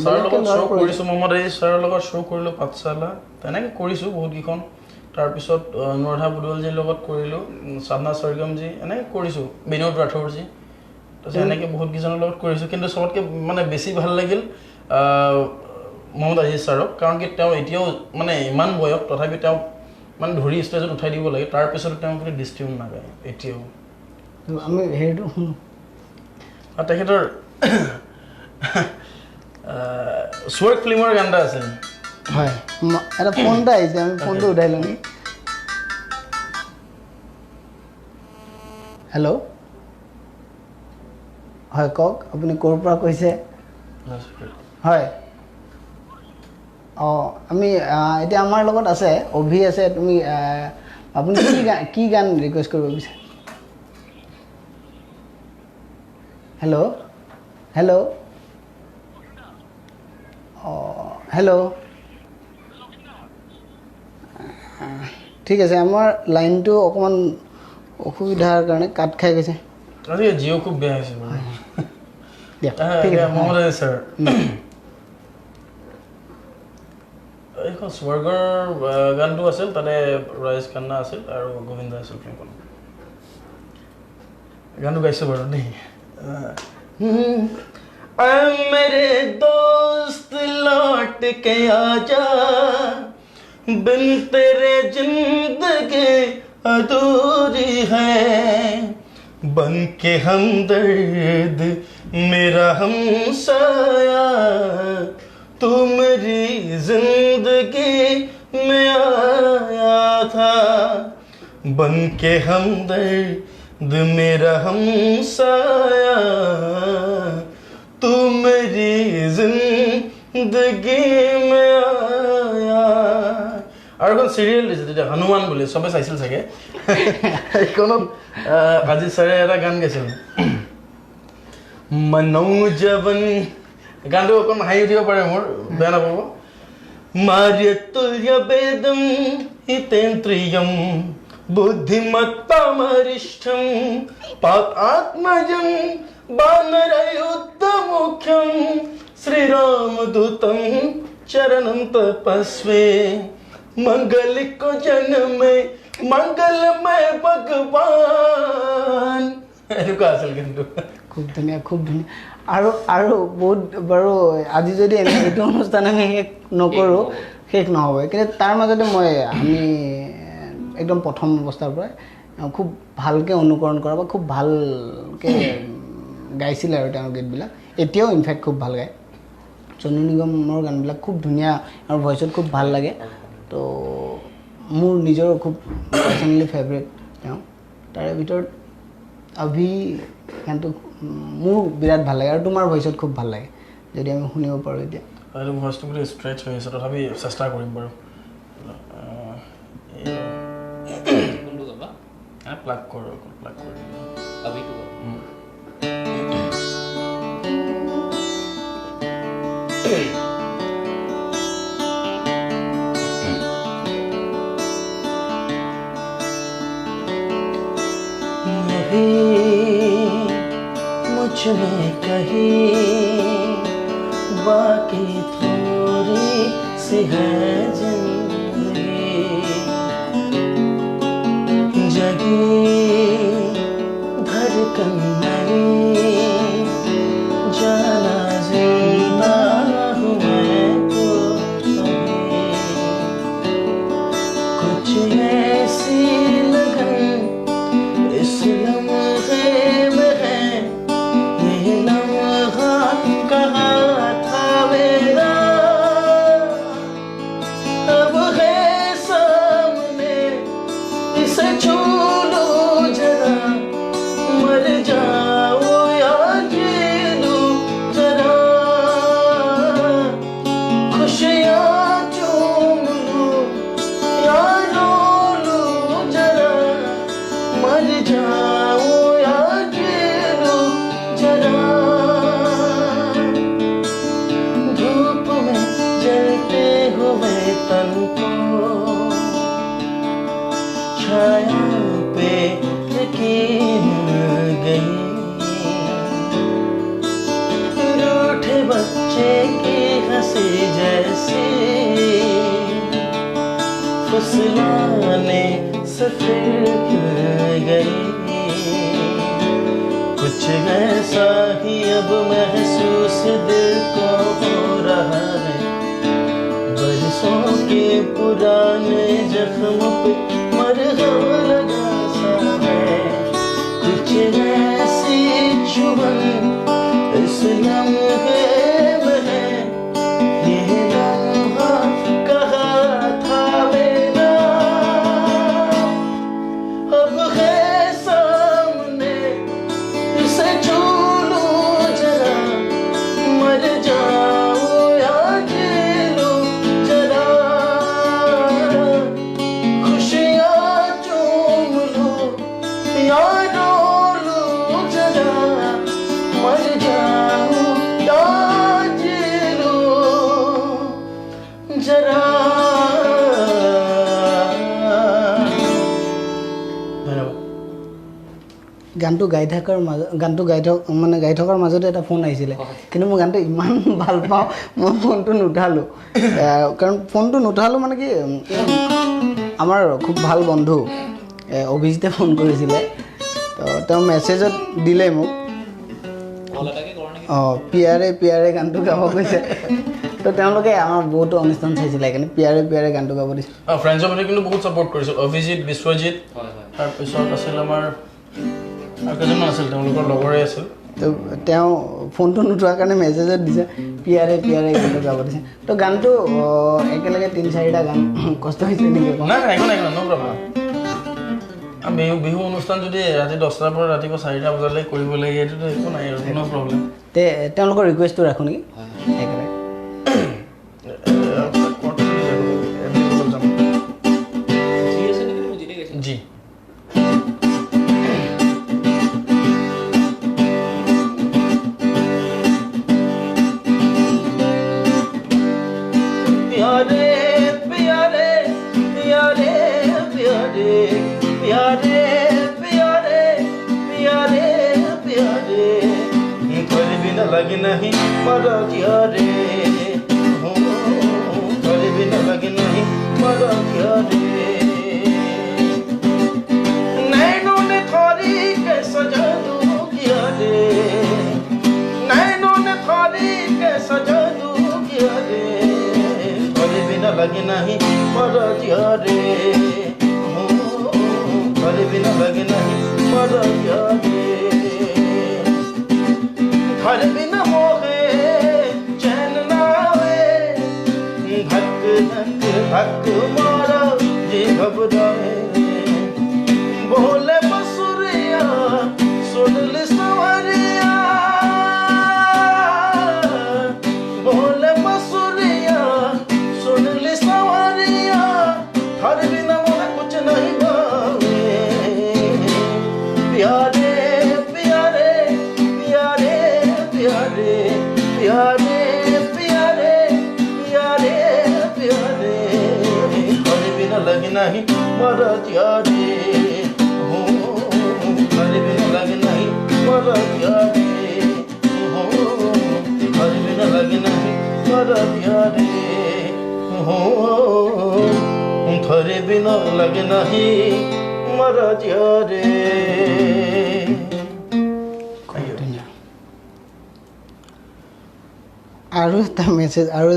ছাৰৰ লগত শ্ব' কৰিছোঁ মহম্মদ আজিজ ছাৰৰ লগত শ্ব' কৰিলোঁ পাঠশালা তেনেকৈ কৰিছোঁ বহুতকেইখন তাৰপিছত অনুৰাধা বুদুৱালজীৰ লগত কৰিলোঁ সাধনা সৰগমজী এনেকৈ কৰিছোঁ বিনোদ ৰাথোৰজী তাৰপিছত এনেকৈ বহুতকেইজনৰ লগত কৰিছোঁ কিন্তু চবতকৈ মানে বেছি ভাল লাগিল মহম্মদ আজিজ ছাৰক কাৰণ কি তেওঁ এতিয়াও মানে ইমান বয়স তথাপি তেওঁ মানে ধৰি ষ্টেজত উঠাই দিব লাগে তাৰপিছতো তেওঁ কোনো ডিষ্টিউন নাগায় এতিয়াও আমি হেৰিটো শুনো আৰু তেখেতৰ স্বৰ্গ ফিল্মৰ গান এটা আছে হয় এটা ফোন এটা আহিছে আমি ফোনটো উঠাই লওঁ নেকি হেল্ল' হয় কওক আপুনি ক'ৰ পৰা কৈছে হয় আমি এতিয়া আমাৰ লগত আছে অভি আছে তুমি আপুনি কি গান ৰিকুৱেষ্ট কৰিব বিচাৰে হেল্ল' হেল্ল' ঠিক আছে আমাৰ লাইনটো অকণমান অসুবিধাৰ কাৰণে কাট খাই গৈছে জিঅ' খুব বেয়া হৈছে দিয়া ঠিক আছে মোহাম্মদ আলী ছাৰ এইখন স্বৰ্গৰ গানটো আছিল তাতে ৰাজেশ খান্না আছিল আৰু গোবিন্দ আছিল ফিল্মখন গানটো গাইছোঁ বাৰু দেই मेरे दोस्त लौट के आजा बिन तेरे जिंदगी अधूरी है बन के हमदर्द मेरा हमसाया तू मेरी जिंदगी में आया था बन के हमदर्द मेरा हमसाया तू मेरी जिंदगी में आया আৰু এখন চিৰিয়েল দিছে তেতিয়া হনুমান বুলি চবে চাইছিল চাগে এইখনত আজি ছাৰে এটা গান গাইছিল मनोजवन गानটো অকণ হাঁহি উঠিব পাৰে মোৰ বেয়া নাপাব মাৰ্যতুল্য বেদম হিতেন্দ্ৰিয়ম बुद्धिमत्तामरिष्ठं पाक आत्मजं वानरयुद्धमुख्यं श्रीरामदूतं चरणं तपस्वे मंगलिको जन्मे मंगलमय भगवान এনেকুৱা আছিল কিন্তু খুব ধুনীয়া আৰু আৰু বহুত বাৰু আজি যদি এইটো অনুষ্ঠান আমি শেষ নকৰোঁ শেষ নহ'ব কিন্তু তাৰ মাজতে আমি একদম প্ৰথম অৱস্থাৰ পৰা খুব ভালকৈ অনুকৰণ কৰা বা খুব ভালকৈ গাইছিল আৰু তেওঁৰ গীতবিলাক এতিয়াও ইনফেক্ট খুব ভাল গায় চনু নিগমৰ গানবিলাক খুব ধুনীয়া আৰু ভইচত খুব ভাল লাগে তো মোৰ নিজৰ খুব পাৰ্চনেলি ফেভৰেট তেওঁ তাৰে ভিতৰত অভি গানটো মোৰ বিৰাট ভাল লাগে আৰু তোমাৰ ভইচত খুব ভাল লাগে যদি আমি শুনিব পাৰোঁ এতিয়া আৰু ভইচটো বুলি ষ্ট্ৰেচ হৈ আছে তথাপি চেষ্টা কৰিম বাৰু কোনটো গাবা প্লাগ কৰোঁ অভিটো मुझ में कहीं बाकी थोड़ी सी है जिंदगी जगी धड़कन नहीं जाना जीता हूँ मैं तो अभी कुछ ऐसी लगन इस लम्हे में है ये लम्हा कहाँ था मेरा अब है सामने इसे छू लो जरा मर जाओ या जी लो जरा खुशियाँ चूम लो या रो लो जरा मर जाओ या जी लो जरा धूप में जलते हुए तन को छाया पे यकीन गई रूठे बच्चे की हंसी जैसी फुसलाने से फिर गई कुछ ऐसा ही अब महसूस दिल को हो रहा है बरसों के पुराने जख्म पे मरहम लगा सा है कुछ ऐसी चुभन इस लम्हे में है ये लम्हा कहाँ था मेरा अब है सामने इसे छू लो जरा मर जाओ या जी लो जरा खुशियाँ গানটো গাই থকাৰ মাজতে এটা ফোন আহিছিলে কিন্তু মই গানটো ইমান ভাল পাওঁ মই ফোনটো নুঠালোঁ কাৰণ ফোনটো নুঠালোঁ মানে কি আমাৰ খুব ভাল বন্ধু অভিজিতে ফোন কৰিছিলে তো তেওঁ মেছেজত দিলে মোক পিয়াৰে গানটো গাব কৈছে তো তেওঁলোকে আমাৰ বহুতো অনুষ্ঠান চাইছিলে সেইকাৰণে পিয়াৰে গানটো গাব দিছে ফ্ৰেণ্ডছৰ প্ৰতি কিন্তু বহুত ছাপোৰ্ট কৰিছিল অভিজিত বিশ্বজিত তাৰপিছত আছিল আমাৰ আৰু কেইজনমান আছিল তেওঁলোকৰ লগৰে আছিল তো তেওঁ ফোনটো নুঠোৱাৰ কাৰণে মেছেজত দিছে পিয়াৰে গানটো গাব দিছে তো গানটো একেলগে 3-4টা গান কষ্ট হৈছে নেকি নাই একো নাই ন' প্ৰব্লেম বিহু অনুষ্ঠান যদি ৰাতি 10টাৰ পৰা ৰাতিপুৱা 4টা বজালৈ কৰিব লাগে এইটোতো একো নাই আৰু কোনো প্ৰব্লেম তেওঁলোকৰ ৰিকুৱেষ্টটো ৰাখোঁ নেকি একেবাৰে জি लगे नहीं मरा जिया रे तेरे बिना लगे नहीं मरा जिया रे नैनों ने थारी कैसा जादू किया रे नैनों ने थारी कैसा जादू किया रे तेरे बिना लगे नहीं मरा जिया रे तेरे बिना लगे नहीं मरा जिया रे घर बिना मोहे चैन ना आवे धक धक धक मारा जी घबराए बोले बसुरिया सुन ले सवरिया बोले बसुरिया सुन ले सवरिया घर बिना मोहे कुछ नहीं भावे प्यारे प्यारे प्यारे प्यारे प्यारे प्यारे प्यारे प्यारे तेरे बिना लगे नहीं मरा जिया रे तेरे बिना लगे नहीं मरा जिया रे तेरे बिना लगे नहीं मरा जिया रे तेरे बिना लगे नहीं मरा जिया रे আৰু এটা মেছেজ আৰু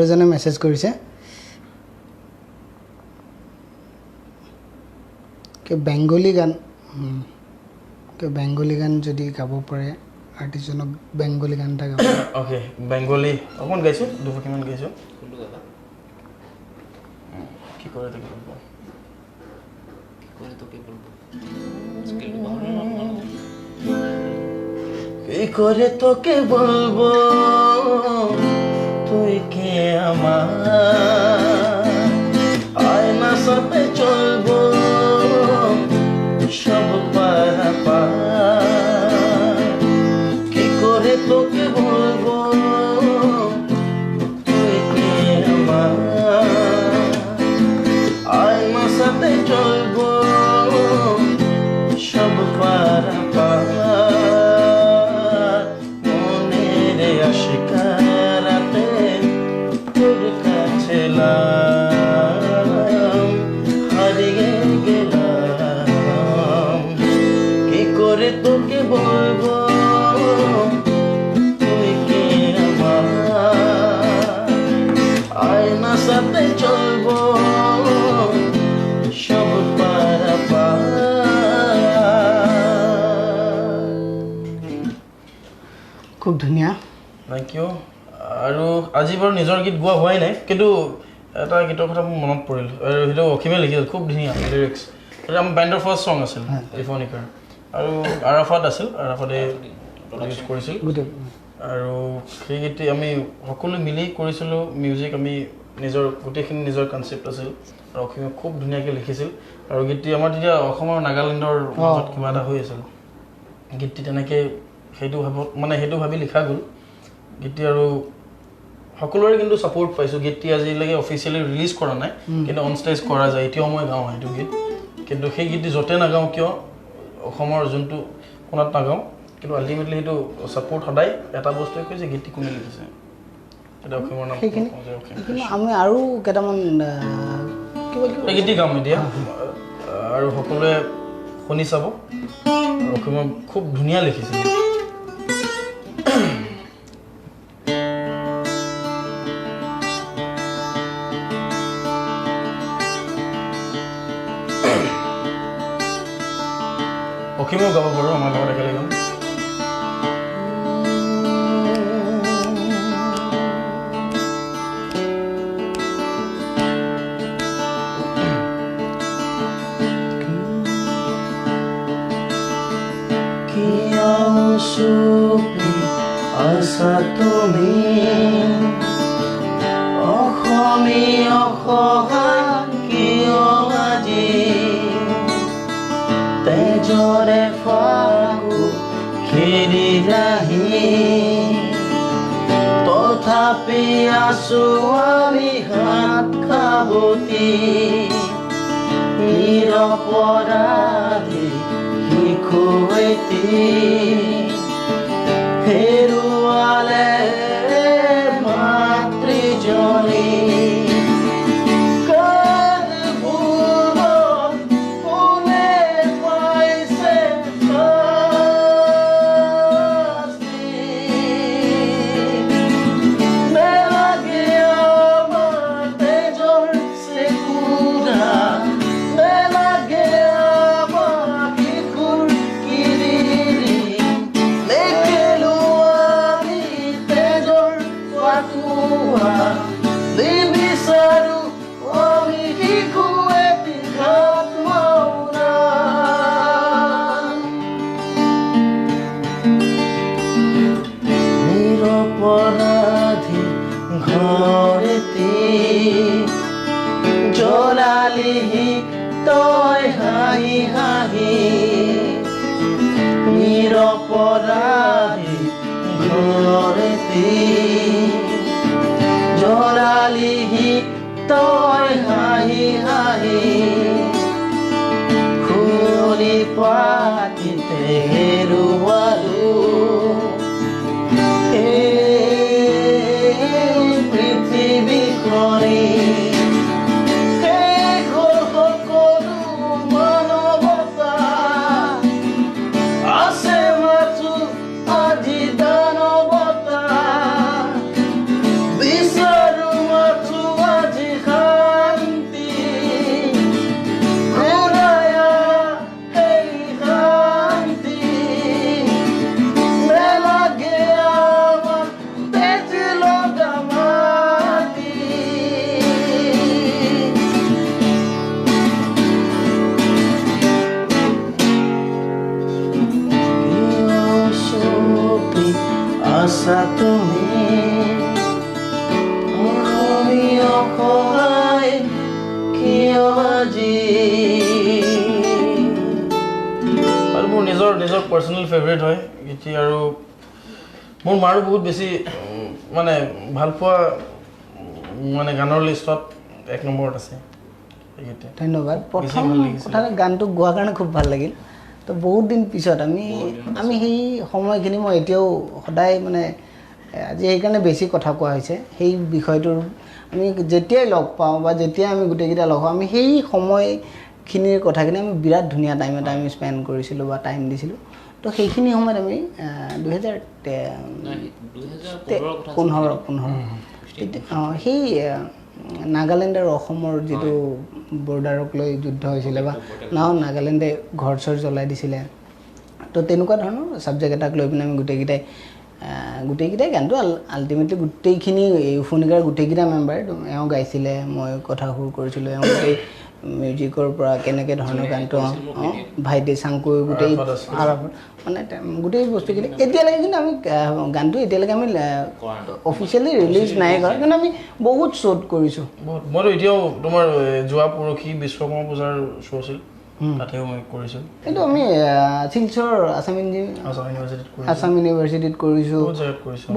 এজনে মেছেজ কৰিছে বেংগলী গান যদি গাব পাৰে আৰ্টিষ্টজনক বেংগলী গান এটা গাব অ'কে বেংগলী অকণমান গাইছোঁ দুফাকিমান গাইছোঁ কি কৰে তোকে কি করে তোকে বলবো তুই কে আমার আয়না সাথে চলবো সব পারা পার কি করে তোকে বলবো তুই কে আমার আয়না সাথে চলবো সব পারা পার শিকারাতে তোর কাছে হারিয়ে গেলাম কি করে তোকে বলবো তুই কে আমার আয়না সাথে চলবো সব পারা পার খুব ধুনীয়া থেংক ইউ আৰু আজি বাৰু নিজৰ গীত গোৱা হোৱাই নাই কিন্তু এটা গীতৰ কথা মোৰ মনত পৰিল আৰু সেইটো অসীমে লিখিছিল খুব ধুনীয়া লিৰিক্স এটা আমাৰ বেণ্ডৰ ফাৰ্ষ্ট ছং আছিল ৰিফনিকাৰ আৰু আৰাফাতে প্ৰডিউচ কৰিছিল আৰু সেই গীতটি আমি সকলো মিলি কৰিছিলোঁ মিউজিক আমি গোটেইখিনি নিজৰ কনচেপ্ট আছিল আৰু অসীমে খুব ধুনীয়াকৈ লিখিছিল আৰু গীতটি আমাৰ তেতিয়া অসমৰ নাগালেণ্ডৰ মাজত কিবা এটা হৈ আছিল গীতটি তেনেকৈ সেইটো ভাবি লিখা গ'ল গীতটি আৰু সকলোৰে কিন্তু ছাপোৰ্ট পাইছোঁ গীতটি আজিলৈকে অফিচিয়েলি ৰিলিজ কৰা নাই কিন্তু অন ষ্টেজ কৰা যায় এতিয়াও মই গাওঁ সেইটো গীত কিন্তু সেই গীতটি য'তে নাগাওঁ কিয় অসমৰ যোনটো কোনাত নাগাওঁ কিন্তু আল্টিমেটলি সেইটো ছাপোৰ্ট সদায় এটা বস্তুৱে কৈছে গীতটি কোনে লিখিছে এটা অসীমৰ নাম সেইখিনি কিন্তু আমি আৰু কেইটামান কিবা কিবা গীতটি গাম এতিয়া আৰু সকলোৱে শুনি চাব আৰু অসীমৰ খুব ধুনীয়া লিখিছিল অসীমেও গাব পাৰোঁ আমাৰ লগত একেলগে গাম তুমি অসমীয়া অসহায় কিয় আজি তেজৰে ফাকু খেদি ৰাহি তথাপি আছো আমি হাত খাবতি নিৰপৰাধী শিশু এটি হেৰুৱালে মাতৃজনী জলালিহি তই হাঁহি হাঁহি নিৰপৰাধী ঘৰতে জলালিহি তই হাঁহি হাঁহি খুলি পাতিতে হেৰুৱালো পৃথিৱীখনে আছা তুমি অসমীয়া অসহায় কিয় আজি আৰু মোৰ নিজৰ পাৰ্চনেল ফেভৰেট হয় গীতটি আৰু মোৰ মাৰো বহুত বেছি মানে ভাল পোৱা মানে গানৰ লিষ্টত 1 নম্বৰত আছে এই গীতটি ধন্যবাদ প্ৰথম কথা গানটো গোৱাৰ কাৰণে খুব ভাল লাগিল তো বহুত দিন পিছত আমি সেই সময়খিনি মই এতিয়াও সদায় মানে আজি সেইকাৰণে বেছি কথা কোৱা হৈছে সেই বিষয়টোৰ আমি যেতিয়াই লগ পাওঁ বা যেতিয়া আমি গোটেইকেইটা লগ হওঁ আমি সেই সময়খিনিৰ কথাখিনি আমি বিৰাট ধুনীয়া টাইম এটা আমি স্পেণ্ড কৰিছিলোঁ বা টাইম দিছিলোঁ তো সেইখিনি সময়ত আমি 2015 সেই নাগালেণ্ড আৰু অসমৰ যিটো বৰ্ডাৰক লৈ যুদ্ধ হৈছিলে বা নাগালেণ্ডে ঘৰ চৰ জ্বলাই দিছিলে তো তেনেকুৱা ধৰণৰ ছাবজেক্ট এটাক লৈ পিনে আমি গোটেইকেইটাই গানটো আল্টিমেটলি গোটেইখিনি ইউফোনিকাৰ গোটেইকেইটা মেম্বাৰ এওঁ গাইছিলে মই কথা সুৰ কৰিছিলোঁ এওঁ গোটেই মিউজিকৰ পৰা কেনেকৈ ধৰণৰ গানটো ভাইটি চাংকুই গোটেই মানে গোটেই বস্তুখিনি এতিয়ালৈকে কিন্তু আমি গানটো এতিয়ালৈকে আমি অফিচিয়েলি ৰিলিজ নাই কৰা কিন্তু আমি বহুত শ্ব'ত কৰিছোঁ মইতো এতিয়াও তোমাৰ যোৱা পৰহি বিশ্বকৰ্মা পূজাৰ শ্ব' আছিল তাতেও মই কৰিছোঁ কিন্তু আমি শিলচৰ আছাম ইউনিভাৰ্চিটিত কৰিছোঁ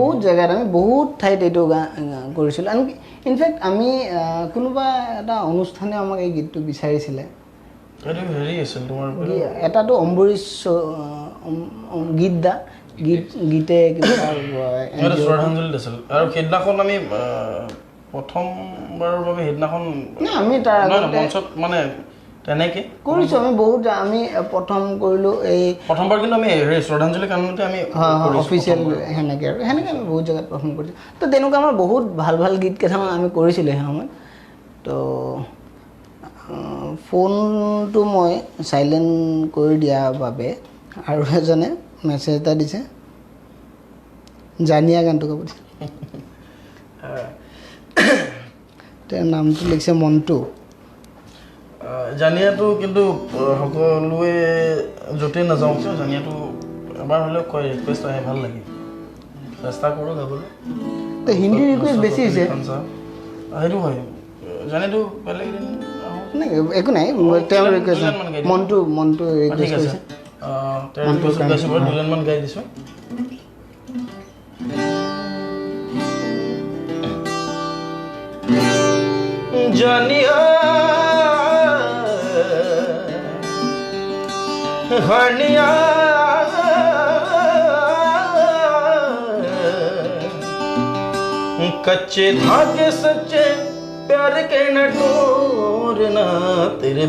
বহুত জেগাত আমি বহুত ঠাইত এইটো কৰিছিলোঁ আনকি ইনফেক্ট আমি কোনোবা এটা অনুষ্ঠানে আমাক এই গীতটো বিচাৰিছিলে হেৰি আছিল তোমাৰ এটাতো গীত দা গীতে কিবা এটা শ্ৰদ্ধাঞ্জলি দিছিল আৰু সেইদিনাখন আমি প্ৰথমবাৰৰ বাবে সেইদিনাখন আমি তাৰ মঞ্চত মানে তেনেকৈ কৰিছোঁ আমি বহুত আমি প্ৰথম কৰিলোঁ এই প্ৰথমবাৰ কিন্তু আমি শ্ৰদ্ধাঞ্জলি কাৰণতে আমি অফিচিয়েল সেনেকৈ আৰু সেনেকৈ আমি বহুত জেগাত পাৰফৰ্ম কৰিছোঁ তো তেনেকুৱা আমাৰ বহুত ভাল ভাল গীত কেইটামান আমি কৰিছিলোঁ সেই সময়ত তো ফোনটো মই চাইলেণ্ট কৰি দিয়াৰ বাবে আৰু এজনে মেছেজ এটা দিছে জানিয়া গানটো গাব দিছে তেওঁৰ নামটো লিখিছে মন্টু জানিয়াটো কিন্তু সকলোৱে য'তেই নাযাওঁ কিয় জানিয়াটো এবাৰ হ'লেও কয় ৰিকুৱেষ্ট আহে ভাল লাগে চেষ্টা কৰোঁ গাবলৈ তো হিন্দী ৰিকুৱেষ্ট বেছি হৈছে সেইটো হয় জানিয়াটো বেলেগ একো নাই তেওঁৰ ৰিকুৱেষ্ট মন্টু ঠিক ৰিকুৱেষ্ট আছে কৰিছে তেওঁৰ ৰিকুৱেষ্ট গাইছোঁ বাৰু দুজনমান গাই দিছোঁ জানিয়া হানিয়া कच्चे धागे सच्चे प्यार के न टोरना तेरे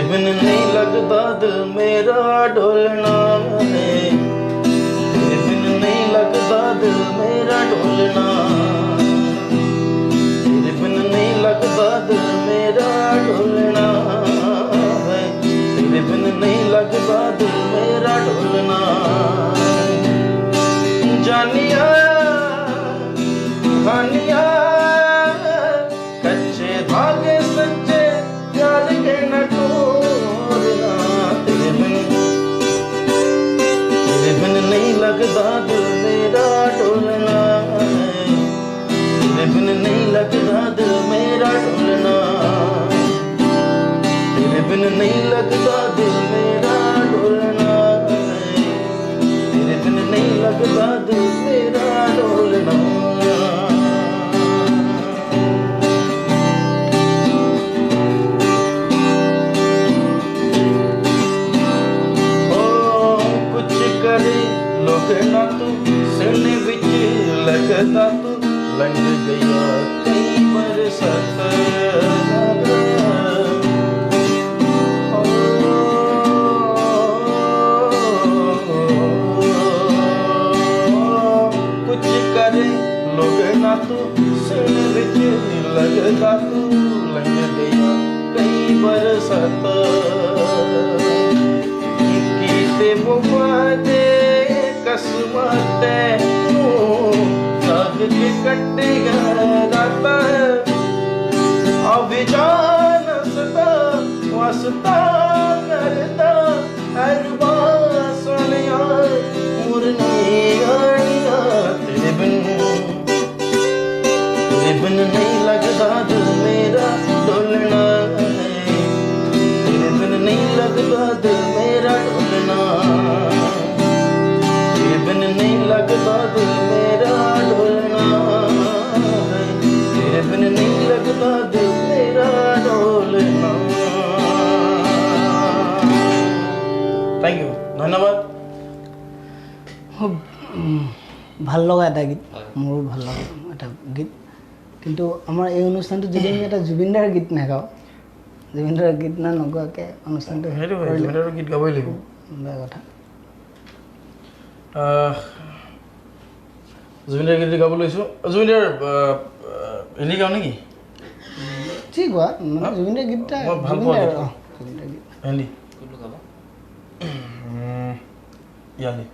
बिन नहीं लगता दिल मेरा डोलना है तेरे बिन नहीं लगता दिल मेरा डोलना तेरे बिन नहीं लगता दिल मेरा डोलना है तेरे बिन नहीं लगता दिल मेरा डोलना जानिया हानिया कच्चे धागे सच्चे प्यार के न तोड़ना तेरे बिन नहीं लगता दिल मेरा डोलना तेरे बिन नहीं लगता दिल मेरा डोलना तेरे बिन नहीं लगता दिल मेरा डोलना तेरे बिन नहीं लगता दिल मेरा डोलना कुछ करे लोग ना तू सिर विच लगता तू लंघ गया कई बरसात कुछ करे लोग ना तू सिर विच लगता तू लंघ गया कई बरसात कीते मुबादे कसमते जाग के कटेगा राता अभिजान सता वास्ता करता हर बासनिया मुरनी गानिया तेरे बिन नहीं लगता दिल मेरा डोलना तेरे बिन नहीं लगता दिल मेरा डोलना तेरे बिन नहीं लगता दिल मेरा डोलना तेरे बिन नहीं लगता दिल मेरा डोलना थैंक यू धन्यवाद খুব ভাল লগা এটা গীত মোৰো ভাল লগা এটা গীত কিন্তু আমাৰ এই অনুষ্ঠানটো যদি আমি এটা জুবিনদাৰ গীত নাগাওঁ জুবিনদাৰ গীত নগোৱাকৈ অনুষ্ঠানটো সেইটো হয় জুবিনদাৰ গীত গাবই লাগিব বেয়া কথা জুবিনদাৰ গীত গাব লৈছোঁ জুবিনদাৰ হেৰি গাওঁ নেকি ঠিক হোৱা মানে জুবিনদাৰ গীতটা জুবিনদাৰ গীত হেন্দি কোনটো গাবা ইয়ালি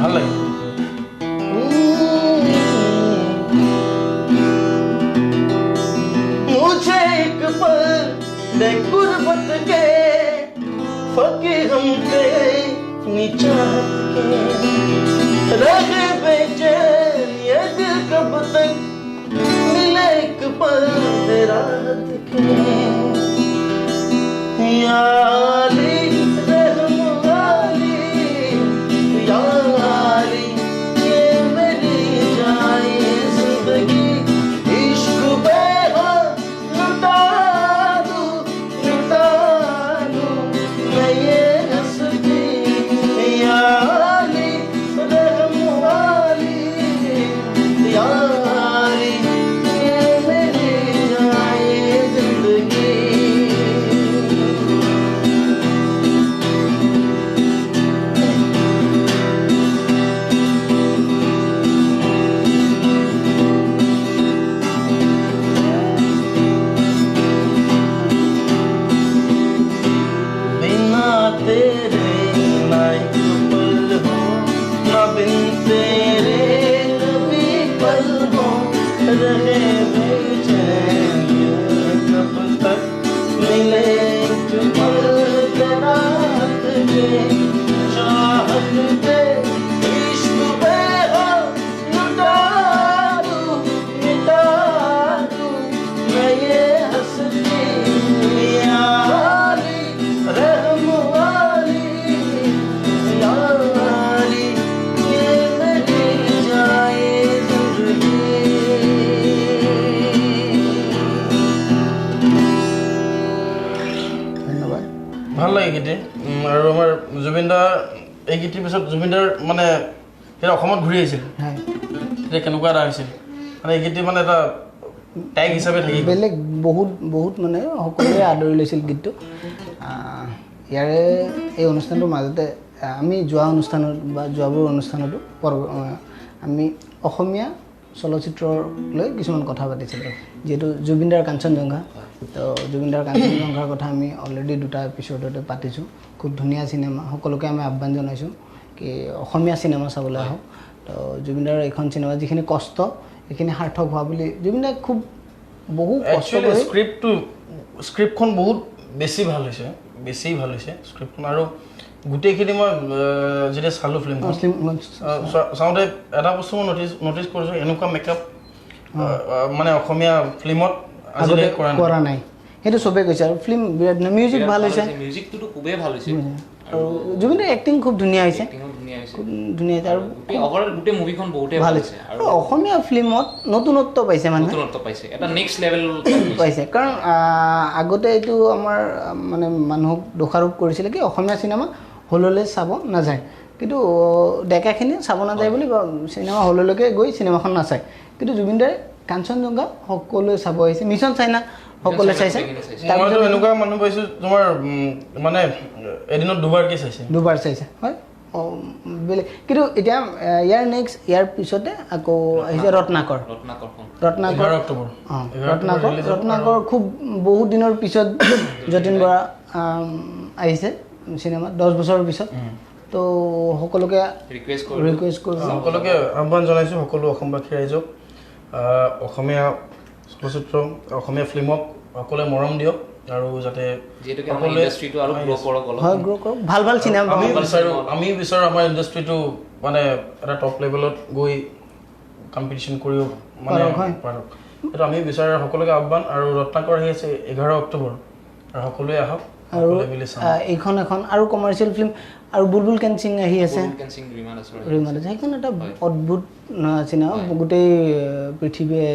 ভাল লাগে मुझे एक पल दे गुर्बत के फकीर हम पे निचात के रहे बेचैन ये दिल कब तक मिले एक पल दे रात के याली रहम वाली याली ये मेरी जाए जिंदगी इश्क बेहा लुटा दूं बिन तेरे कभी पल हो रहे बेचैन कब तक मिले जुमल तेरा तुझे चाहत पे इश्क पे हो लुटा दूं मिटा दूं मैं ये हंसती यारी रहम वाली यारी ये मेरी जाए जिंदगी ধন্যবাদ ভাল লাগে গীতে আৰু আমাৰ জুবিনদাৰ এই গীতিৰ পিছত জুবিনদাৰ মানে এটা অসমত ঘূৰি আহিছিল হয় এতিয়া কেনেকুৱা এটা হৈছিল মানে এই গীতটি মানে এটা ট্যাগ হিচাপে থাকি গ'ল। বেলেগ বহুত বহুত মানে সকলোৱে আদৰি লৈছিল গীতটো ইয়াৰে এই অনুষ্ঠানটোৰ মাজতে আমি যোৱা অনুষ্ঠানত বা যোৱাবোৰ অনুষ্ঠানতো আমি অসমীয়া চলচ্চিত্ৰৰ লৈ কিছুমান কথা পাতিছিলোঁ যিহেতু জুবিনদাৰ কাঞ্চনজংঘা তো জুবিনদাৰ কাঞ্চনজংঘাৰ কথা আমি অলৰেডি 2টা এপিছ'ডতে পাতিছোঁ খুব ধুনীয়া চিনেমা সকলোকে আমি আহ্বান জনাইছোঁ কি অসমীয়া চিনেমা চাবলৈ আহক তো জুবিনদাৰ এইখন চিনেমা যিখিনি কষ্ট এইখিনি সাৰ্থক হোৱা বুলি জুবিনদাই খুব বহু কষ্ট কৰি স্ক্ৰিপ্টখন বহুত বেছি ভাল হৈছে স্ক্ৰিপ্টখন আৰু গোটেইখিনি মই যেতিয়া চালোঁ ফিল্মখন চাওঁতে এটা বস্তু মই নটিচ কৰিছোঁ এনেকুৱা মেকআপ মানে অসমীয়া ফিল্মত আজিলৈ কৰা নাই সেইটো চবেই কৈছে আৰু ফিল্ম বিৰাট মিউজিক ভাল হৈছে মিউজিকটো খুবেই ভাল হৈছে আৰু জুবিনদাৰ এক্টিং খুব ধুনীয়া হৈছে খুব ধুনীয়া হৈছে আৰু ওভাৰঅল গোটেই মুভিখন বহুতেই ভাল হৈছে আৰু অসমীয়া ফিল্মত নতুনত্ব পাইছে মানে নতুনত্ব পাইছে এটা নেক্সট লেভেল পাইছে কাৰণ আগতে এইটো আমাৰ মানে মানুহক দোষাৰোপ কৰিছিলে কি অসমীয়া চিনেমা হললৈ চাব নাযায় কিন্তু ডেকাখিনি চাব নাযায় বুলি চিনেমা হললৈকে গৈ চিনেমাখন নাচায় কিন্তু জুবিনদাৰে কাঞ্চনজংঘা সকলোৱে চাব আহিছে মিছন চাইনা সকলোৱে চাইছে তাৰপিছত এনেকুৱা মানুহ পাইছোঁ তোমাৰ মানে এদিনত দুবাৰ চাইছে হয় বেলেগ কিন্তু এতিয়া ইয়াৰ পিছতে আকৌ আহিছে ৰত্নাকৰ খুব বহুত দিনৰ পিছত যতীন বৰা আহিছে চিনেমাত 10 বছৰৰ পিছত তো সকলোকে ৰিকুৱেষ্ট কৰিছোঁ সকলোকে আহ্বান জনাইছোঁ সকলো অসমবাসী ৰাইজক অসমীয়া চলচ্চিত্ৰ অসমীয়া ফিল্মক সকলোৱে মৰম দিয়ক আৰু যাতে ইণ্ডাষ্ট্ৰীটো আৰু গ্ৰ' কৰক ভাল চিনেমা আমি বিচাৰোঁ আমাৰ ইণ্ডাষ্ট্ৰীটো মানে এটা টপ লেভেলত গৈ কম্পিটিশ্যন কৰিব মানে পাৰক এইটো আমি বিচাৰোঁ সকলোকে আহ্বান আৰু ৰত্নাকৰ আহি আছে 11 অক্টোবৰ আৰু সকলোৱে আহক আৰু এইখন এখন আৰু কমাৰ্চিয়েল ফিল্ম আৰু বুলবুল কেন সিং আহি আছে ৰিমাদাস সেইখন এটা অদ্ভুত চিনেমা গোটেই পৃথিৱীয়ে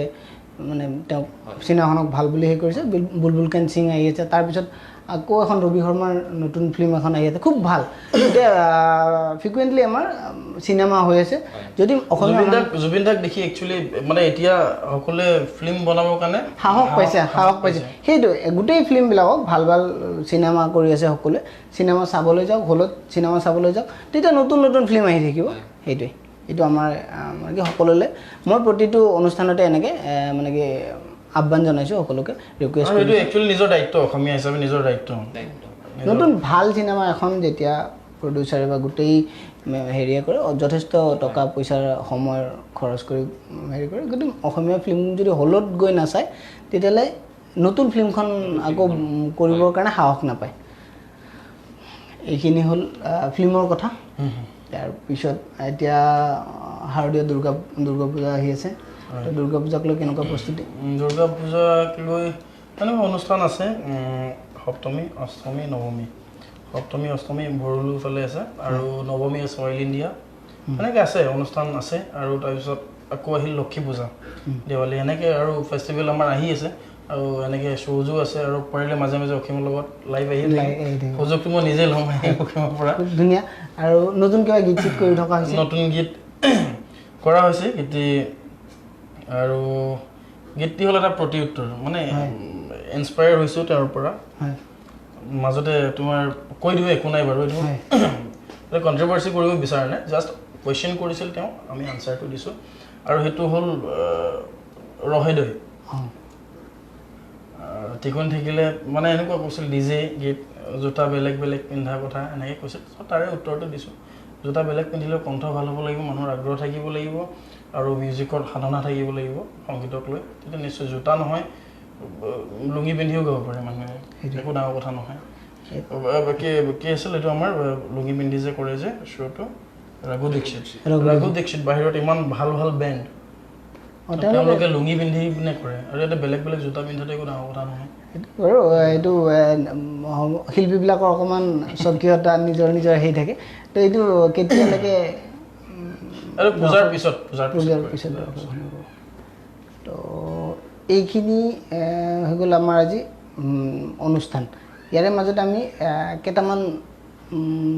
মানে তেওঁ চিনেমাখনক ভাল বুলি হেৰি কৰিছে বুলবুল কেন সিং আহি আছে তাৰপিছত আকৌ এখন ৰবি শৰ্মাৰ নতুন ফিল্ম এখন আহি আছে খুব ভাল এতিয়া ফ্ৰিকুৱেণ্টলি আমাৰ চিনেমা হৈ আছে যদি জুবিনদাক দেখি একচুৱেলি মানে এতিয়া সকলোৱে ফিল্ম বনাবৰ কাৰণে সাহস পাইছে সেইটো গোটেই ফিল্মবিলাকক ভাল চিনেমা কৰি আছে সকলোৱে চিনেমা চাবলৈ যাওক হলত চিনেমা চাবলৈ যাওক তেতিয়া নতুন ফিল্ম আহি থাকিব সেইটোৱে এইটো আমাৰ মানে কি সকলোলৈ মই প্ৰতিটো অনুষ্ঠানতে এনেকৈ মানে কি আহ্বান জনাইছোঁ সকলোকে ৰিকুৱেষ্ট কৰিছোঁ একচুৱেলি নিজৰ দায়িত্ব অসমীয়া হিচাপে নিজৰ দায়িত্ব নতুন ভাল চিনেমা এখন যেতিয়া প্ৰডিউচাৰে বা গোটেই হেৰিয়ে কৰে যথেষ্ট টকা পইচাৰ সময় খৰচ কৰি হেৰি কৰে কিন্তু অসমীয়া ফিল্ম যদি হলত গৈ নাচায় তেতিয়াহ'লে নতুন ফিল্মখন আকৌ কৰিবৰ কাৰণে সাহস নাপায় এইখিনি হ'ল ফিল্মৰ কথা তাৰপিছত এতিয়া শাৰদীয় দুৰ্গা পূজা আহি আছে দুৰ্গা পূজাক লৈ কেনেকুৱা প্ৰস্তুতি দুৰ্গা পূজাক লৈ তেনেকুৱা অনুষ্ঠান আছে সপ্তমী অষ্টমী নৱমী সপ্তমী অষ্টমী ভৰলু ফালে আছে আৰু নৱমী আছে অইল ইণ্ডিয়া এনেকৈ আছে অনুষ্ঠান আছে আৰু তাৰপিছত আকৌ আহিল লক্ষী পূজা দেৱালী এনেকৈ আৰু ফেষ্টিভেল আমাৰ আহি আছে আৰু এনেকৈ শ্ব'জো আছে আৰু পাৰিলে মাজে মাজে অসীমৰ লগত লাইভ আহি সুযোগটো মই নিজে ল'ম অসীমৰ পৰা ধুনীয়া আৰু নতুন কিবা গীত চিত কৰি থকা হৈছে নতুন গীত কৰা হৈছে গীতি আৰু গীতটি হ'ল এটা প্ৰতি উত্তৰ মানে ইনস্পায়াৰ হৈছোঁ তেওঁৰ পৰা মাজতে তোমাৰ কৈ দিওঁ একো নাই বাৰু এইটো কণ্ট্ৰভাৰ্চি কৰিব বিচৰা নাই জাষ্ট কুৱেশ্যন কৰিছিল তেওঁ আমি আনচাৰটো দিছোঁ আৰু সেইটো হ'ল ৰহে দৈ টিকন থাকিলে মানে এনেকুৱা কৈছিল ডিজে গীত জোতা বেলেগ বেলেগ পিন্ধা কথা এনেকৈ কৈছিল তাৰে উত্তৰটো দিছোঁ জোতা বেলেগ পিন্ধিলেও কণ্ঠ ভাল হ'ব লাগিব, মানুহৰ আগ্ৰহ থাকিব লাগিব আৰু মিউজিকৰ সাধনা থাকিব লাগিব সংগীতক লৈ, তেতিয়া নিশ্চয় জোতা নহয় লুঙি পিন্ধিও গাব পাৰে মানুহে, একো ডাঙৰ কথা নহয়। কি আছিল এইটো আমাৰ লুঙি পিন্ধি যে কৰে যে শ্ব'টো ৰঘু দীক্ষিত বাহিৰত ইমান ভাল ভাল বেণ্ড তেওঁলোকে লুঙি পিন্ধি পিনে কৰে আৰু ইয়াতে বেলেগ বেলেগ জোতা পিন্ধাটো একো ডাঙৰ কথা নহয়। বাৰু এইটো শিল্পীবিলাকৰ অকণমান স্বকীয়তা নিজৰ নিজৰ হেৰি থাকে, তো এইটো কেতিয়ালৈকে আৰু পূজাৰ পিছত তো এইখিনি হৈ গ'ল আমাৰ আজি অনুষ্ঠান। ইয়াৰে মাজত আমি কেইটামান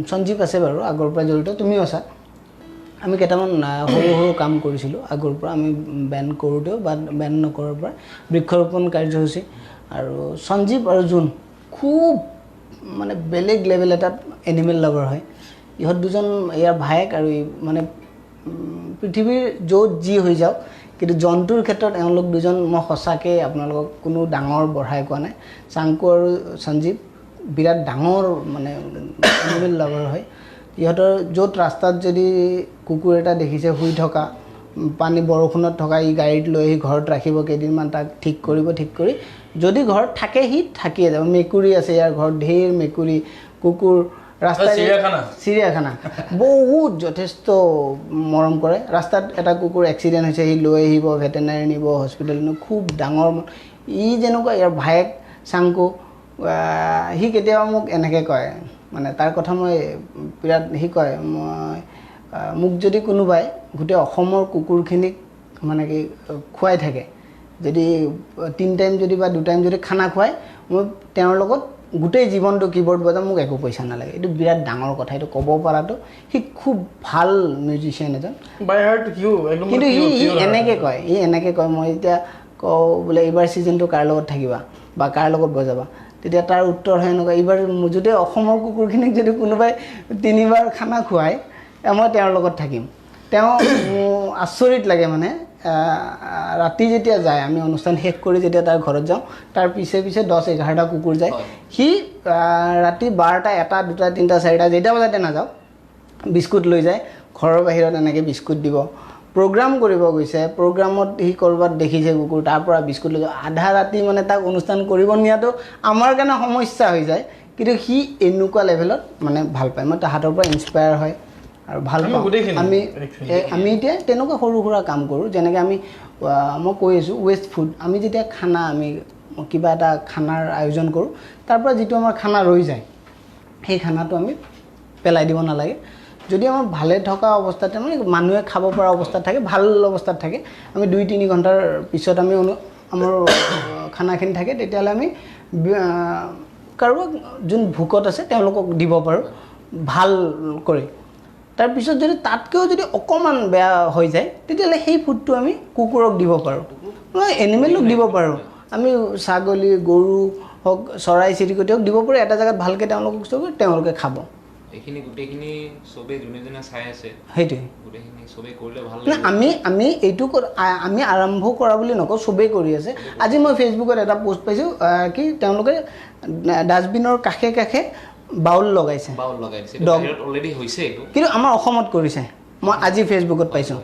সঞ্জীৱ আছে বাৰু আগৰ পৰা জড়িত, তুমিও আছা, আমি কেইটামান সৰু সৰু কাম কৰিছিলোঁ আগৰ পৰা, আমি বেণ্ড কৰোঁতেও বা বেণ্ড নকৰাৰ পৰা বৃক্ষৰোপণ কাৰ্যসূচী। আৰু সঞ্জীৱ আৰু জোন খুব মানে বেলেগ লেভেল এটাত এনিমেল লাভাৰ হয়, ইহঁত দুজন ইয়াৰ ভায়েক আৰু মানে পৃথিৱীৰ য'ত যি হৈ যাওক কিন্তু জন্তুৰ ক্ষেত্ৰত এওঁলোক দুজন মই সঁচাকৈ আপোনালোকক কোনো ডাঙৰ বঢ়াই কোৱা নাই, চাংকু আৰু সঞ্জীৱ বিৰাট ডাঙৰ মানে এনিমেল লাভাৰ হয়। ইহঁতৰ য'ত ৰাস্তাত যদি কুকুৰ এটা দেখিছে শুই থকা, পানী বৰষুণত থকা, ই গাড়ীত লৈ আহি ঘৰত ৰাখিব, কেইদিনমান তাক ঠিক কৰি যদি ঘৰত থাকে সি থাকিয়ে যাব। মেকুৰী আছে ইয়াৰ ঘৰত, ঢেৰ মেকুৰী কুকুৰ, ৰাস্তাত চিৰিয়াখানা বহুত যথেষ্ট মৰম কৰে। ৰাস্তাত এটা কুকুৰ এক্সিডেণ্ট হৈছে, সি লৈ আহিব, ভেটেনাৰী নিব, হস্পিটেল নিব, খুব ডাঙৰ। ই যেনেকুৱা ইয়াৰ ভায়েক চাংকু, সি কেতিয়াবা মোক এনেকৈ কয়, মানে তাৰ কথা মই বিৰাট, সি কয় মোক যদি কোনোবাই গোটেই অসমৰ কুকুৰখিনিক মানে কি খুৱাই থাকে, যদি 3 টাইম যদি বা 2 টাইম যদি খানা খুৱাই, মই তেওঁৰ লগত গোটেই জীৱনটো কীবৰ্ড বজাম, মোক একো পইচা নালাগে। এইটো বিৰাট ডাঙৰ কথা, এইটো ক'ব পৰাটো। সি খুব ভাল মিউজিচিয়ান এজন, কিন্তু সি এনেকৈ কয় মই এতিয়া কওঁ বোলে এইবাৰ ছিজনটো কাৰ লগত থাকিবা বা কাৰ লগত বজাবা, তেতিয়া তাৰ উত্তৰ হয় এনেকুৱা, এইবাৰ যদি অসমৰ কুকুৰখিনিক যদি কোনোবাই 3 বাৰ খানা খুৱায় মই তেওঁৰ লগত থাকিম। তেওঁ আচৰিত লাগে মানে, ৰাতি যেতিয়া যায়, আমি অনুষ্ঠান শেষ কৰি যেতিয়া তাৰ ঘৰত যাওঁ, তাৰ পিছে 10-11টা কুকুৰ যায়। সি ৰাতি 12টা 1টা 2টা 3টা 4টা যেইটা বজাতে নাযাওক বিস্কুট লৈ যায়, ঘৰৰ বাহিৰত এনেকৈ বিস্কুট দিব। প্ৰগ্ৰাম কৰিব গৈছে, প্ৰগ্ৰামত সি ক'ৰবাত দেখিছে কুকুৰ, তাৰ পৰা বিস্কুট লৈ যায়। আধা ৰাতি মানে তাক অনুষ্ঠান কৰিব নিয়াটো আমাৰ কাৰণে সমস্যা হৈ যায়, কিন্তু সি এনেকুৱা লেভেলত মানে ভাল পায়। মই তাহাঁতৰ পৰা ইনস্পায়াৰ হয় আৰু ভাল পাওঁ। আমি এতিয়া তেনেকুৱা সৰু সুৰা কাম কৰোঁ, যেনেকৈ মই কৈ আছোঁ ৱেষ্ট ফুড। আমি যেতিয়া খানা, আমি কিবা এটা খানাৰ আয়োজন কৰোঁ, তাৰ পৰা যিটো আমাৰ খানা ৰৈ যায়, সেই খানাটো আমি পেলাই দিব নালাগে। যদি আমাৰ ভালে থকা অৱস্থাতে, মানে মানুহে খাব পৰা অৱস্থাত থাকে, ভাল অৱস্থাত থাকে, আমি 2-3 ঘণ্টাৰ পিছত আমি আমাৰ খানাখিনি থাকে, তেতিয়াহ'লে আমি কাৰোবাক যোন ভোকত আছে তেওঁলোকক দিব পাৰোঁ ভাল কৰি। তাৰপিছত যদি তাতকৈও যদি অকণমান বেয়া হৈ যায়, তেতিয়াহ'লে সেই ফুডটো আমি কুকুৰক দিব পাৰোঁ, এনিমেলক দিব পাৰোঁ। আমি ছাগলী গৰু হওক, চৰাই চিৰিকটিক দিব পাৰোঁ, এটা জেগাত ভালকৈ তেওঁলোকে খাব। এইখিনি গোটেইখিনি চবেই যোনে যোনে চাই আছে, সেইটোৱে গোটেইখিনি চবেই কৰিলে ভাল লাগে। আমি এইটো আমি আৰম্ভ কৰা বুলি নকওঁ, চবেই কৰি আছে। আজি মই ফেচবুকত এটা পোষ্ট পাইছোঁ, কি তেওঁলোকে ডাষ্টবিনৰ কাষে কাষে বাউল লগাইছে, কিন্তু আমাৰ অসমত কৰিছে। মই আজি ফেচবুকত পাইছোঁ,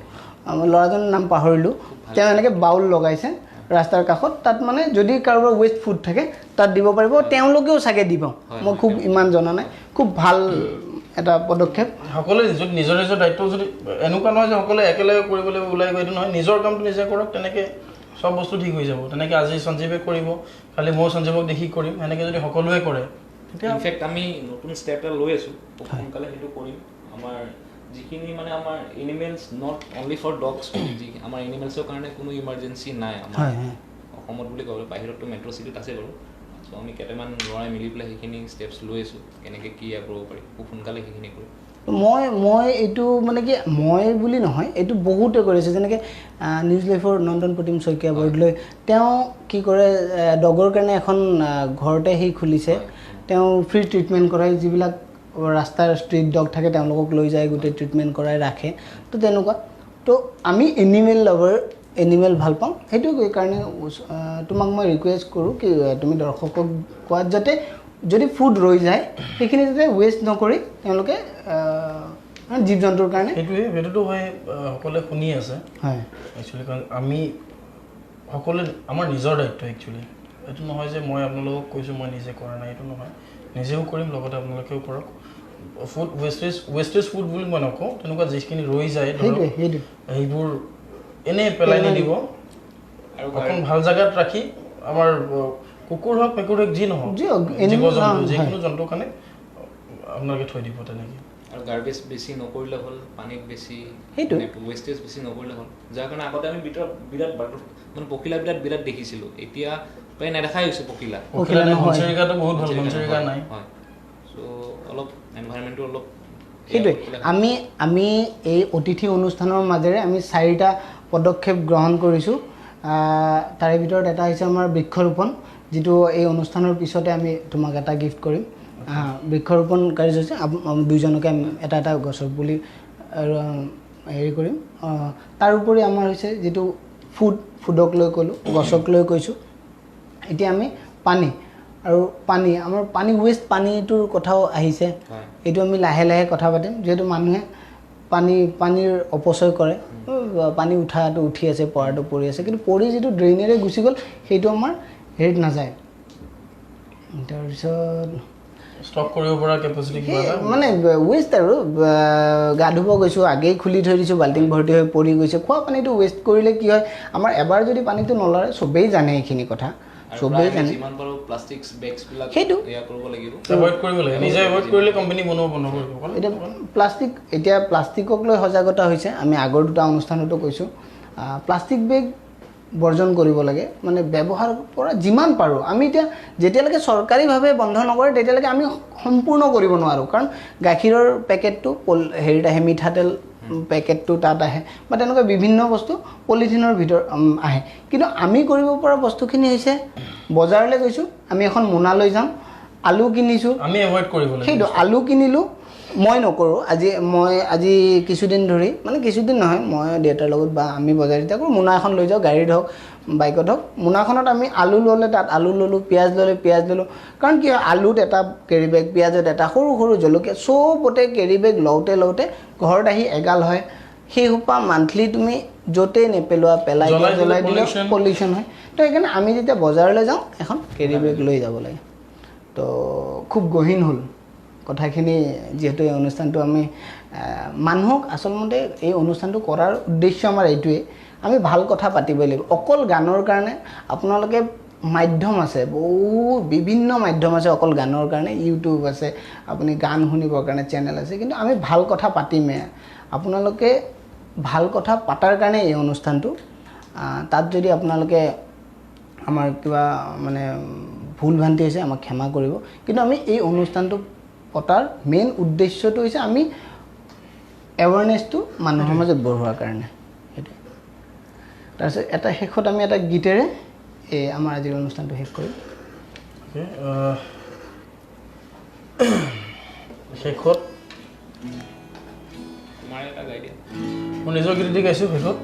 ল'ৰাজনৰ নাম পাহৰিলোঁ, তেওঁ এনেকৈ বাউল লগাইছে ৰাস্তাৰ কাষত, তাত মানে যদি কাৰোবাৰ ৱেষ্ট ফুড থাকে তাত দিব পাৰিব, তেওঁলোকেও চাগে দিব, মই খুব ইমান জনা নাই। খুব ভাল এটা পদক্ষেপ। সকলোৱে যদি নিজৰ নিজৰ দায়িত্ব, যদি এনেকুৱা নহয় যে সকলোৱে একেলগে কৰিবলৈ ওলাই গৈ, এইটো নহয়, নিজৰ কামটো নিজে কৰক, তেনেকৈ চব বস্তু ঠিক হৈ যাব। তেনেকৈ আজি সঞ্জীৱে কৰিব, খালি মই সঞ্জীৱক দেখি কৰিম, সেনেকৈ যদি সকলোৱে কৰে, তেতিয়া ইনফেক্ট আমি নতুন ষ্টেপ এটা লৈ আছোঁ, সোনকালে সেইটো কৰিম। আমাৰ যিখিনি মানে আমাৰ animals, not only for dogs, আমাৰ এনিমেলছৰ কাৰণে কোনো ইমাৰ্জেঞ্চি নাই আমাৰ অসমত বুলি ক'বলৈ, বাহিৰততো মেট্ৰ' চিটিত আছে বাৰু। চ' আমি কেইটামান ল'ৰাই মিলি পেলাই সেইখিনি ষ্টেপছ লৈ আছোঁ, কেনেকৈ কি কৰিব পাৰি, খুব সোনকালে সেইখিনি কৰিম। মই এইটো মানে কি, মই বুলি নহয়, এইটো বহুতে কৰিছে, যেনেকৈ নিউজ লাইফৰ নন্দন প্ৰতিম শইকীয়া বৰদলৈ, তেওঁ কি কৰে, ডগৰ কাৰণে এখন ঘৰতে সি খুলিছে, তেওঁ ফ্ৰী ট্ৰিটমেণ্ট কৰায়, যিবিলাক ৰাস্তাৰ ষ্ট্ৰীট ডগ থাকে তেওঁলোকক লৈ যায়, গোটেই ট্ৰিটমেণ্ট কৰাই ৰাখে। তো তেনেকুৱা, তো আমি এনিমেল লাভাৰ, এনিমেল ভাল পাওঁ, সেইটো কাৰণে তোমাক মই ৰিকুৱেষ্ট কৰোঁ কি তুমি দৰ্শকক কোৱাত, যাতে যদি ফুড ৰৈ যায় সেইখিনি যাতে ৱেষ্ট নকৰি তেওঁলোকে জীৱ জন্তুৰ কাৰণে সেইটোতো হয় সকলোৱে শুনি আছে হয় একচুৱেলি কাৰণ আমি সকলোৱে আমাৰ নিজৰ দায়িত্ব একচুৱেলি এইটো নহয় যে মই আপোনালোকক কৈছোঁ মই নিজে কৰা নাই এইটো নহয় নিজেও কৰিম লগতে আপোনালোকেও কৰক ফুড ৱেষ্টেজ ফুড বুলি মই নকওঁ তেনেকুৱা যিখিনি ৰৈ যায় সেইবোৰ এনেই পেলাই নিদিব আৰু অকণ ভাল জেগাত ৰাখি আমাৰ কুকুৰ হওক মেকুৰ হওক যি নহওক জীৱ জন্তু যিকোনো জন্তুৰ কাৰণে আপোনালোকে থৈ দিব তেনেকৈ আৰু গাৰ্বেজ বেছি নকৰিলে হ'ল পানীত বেছি ৱেষ্টেজ বেছি নকৰিলে হ'ল যাৰ কাৰণে আগতে আমি বিৰাট মানে পখিলা বিৰাট দেখিছিলোঁ এতিয়া প্ৰায় নেদেখাই হৈছে পখিলা ঘনচিৰিকাটো বহুত ভাল ঘনচিৰিকা নাই হয় চ' অলপ এনভাইৰনমেণ্টটো অলপ সেইটোৱে আমি এই অতিথি অনুষ্ঠানৰ মাজেৰে আমি 4টা পদক্ষেপ গ্ৰহণ কৰিছোঁ তাৰে ভিতৰত এটা হৈছে আমাৰ বৃক্ষৰোপণ যিটো এই অনুষ্ঠানৰ পিছতে আমি তোমাক এটা গিফ্ট কৰিম বৃক্ষৰোপণ কাৰ্যসূচী দুইজনকে এটা গছৰ পুলি হেৰি কৰিম তাৰোপৰি আমাৰ হৈছে যিটো ফুডক লৈ ক'লোঁ গছক লৈ কৈছোঁ এতিয়া আমি পানী আমাৰ পানী ৱেষ্ট পানীটোৰ কথাও আহিছে এইটো আমি লাহে লাহে কথা পাতিম যিহেতু মানুহে পানীৰ অপচয় কৰে পানী উঠি আছে পৰাটো পৰি আছে কিন্তু পৰি যিটো ড্ৰেইনেৰে গুচি গ'ল সেইটো আমাৰ হেৰিত নাযায় তাৰপিছত ষ্টক কৰিব পৰা কেপাচিটি মানে ৱেষ্ট আৰু গা ধুব গৈছোঁ আগেই খুলি থৈ দিছোঁ বাল্টিং ভৰ্তি হৈ পৰি গৈছে খোৱা পানীটো ৱেষ্ট কৰিলে কি হয় আমাৰ এবাৰ যদি পানীটো নলৰে চবেই জানে এইখিনি কথা চবেই জানে যিমান পাৰোঁ প্লাষ্টিক বেগছবিলাক সেইটো এয়া কৰিব লাগিব এভয়েড কৰিব লাগে নিজে এভয়েড কৰিলে কোম্পানী বন্ধ কৰিব এতিয়া প্লাষ্টিকক লৈ সজাগতা হৈছে আমি আগৰ 2টা অনুষ্ঠানতো কৈছোঁ প্লাষ্টিক বেগ বৰ্জন কৰিব লাগে মানে ব্যৱহাৰ কৰা যিমান পাৰোঁ আমি এতিয়া যেতিয়ালৈকে চৰকাৰীভাৱে বন্ধ নকৰে তেতিয়ালৈকে আমি সম্পূৰ্ণ কৰিব নোৱাৰোঁ কাৰণ গাখীৰৰ পেকেটটো হেৰিত আহে মিঠাতেল পেকেটটো তাত আহে বা তেনেকুৱা বিভিন্ন বস্তু পলিথিনৰ ভিতৰত আহে কিন্তু আমি কৰিব পৰা বস্তুখিনি হৈছে বজাৰলৈ গৈছোঁ আমি এখন মোনা লৈ যাম আলু কিনিছোঁ আমি এভয়েড কৰিব লাগে সেইটো আলু কিনিলোঁ মই নকৰোঁ আজি কিছুদিন ধৰি মানে কিছুদিন নহয় মই দেউতাৰ লগত বা আমি বজাৰ এতিয়া কৰোঁ মোনা এখন লৈ যাওঁ গাড়ীত হওক বাইকত হওক মোনাখনত আমি আলু ল'লে তাত আলু ল'লোঁ পিঁয়াজ ল'লোঁ কাৰণ কি হয় আলুত এটা কেৰি বেগ পিঁয়াজত এটা সৰু জলকীয়া চবতে কেৰি বেগ লওঁতে ঘৰত আহি এগাল হয় সেই সোপা মান্থলি তুমি য'তেই নেপেলোৱা পেলাই জ্বলাই দিলে পলিউশ্যন হয় তো সেইকাৰণে আমি যেতিয়া বজাৰলৈ যাওঁ এখন কেৰি বেগ লৈ যাব লাগে তো খুব গহীন হ'ল কথাখিনি যিহেতু এই অনুষ্ঠানটো আমি মানুহক আচলতে এই অনুষ্ঠানটো কৰাৰ উদ্দেশ্য আমাৰ এইটোৱেই আমি ভাল কথা পাতিবই লাগিব অকল গানৰ কাৰণে আপোনালোকে মাধ্যম আছে বহুত বিভিন্ন মাধ্যম আছে অকল গানৰ কাৰণে ইউটিউব আছে আপুনি গান শুনিবৰ কাৰণে চেনেল আছে কিন্তু আমি ভাল কথা পাতিমে আপোনালোকে ভাল কথা পাতাৰ কাৰণে এই অনুষ্ঠানটো তাত যদি আপোনালোকে আমাৰ কিবা মানে ভুল ভ্ৰান্তি হৈছে আমাক ক্ষমা কৰিব কিন্তু আমি এই অনুষ্ঠানটো পতাৰ মেইন উদ্দেশ্যটো হৈছে আমি এৱাৰনেছটো মানুহৰ মাজত বঢ়োৱাৰ কাৰণে সেইটো তাৰপিছত এটা শেষত আমি এটা গীতেৰে এই আমাৰ আজিৰ অনুষ্ঠানটো শেষ কৰিম শেষত মই নিজৰ গীত দি গাইছোঁ শেষত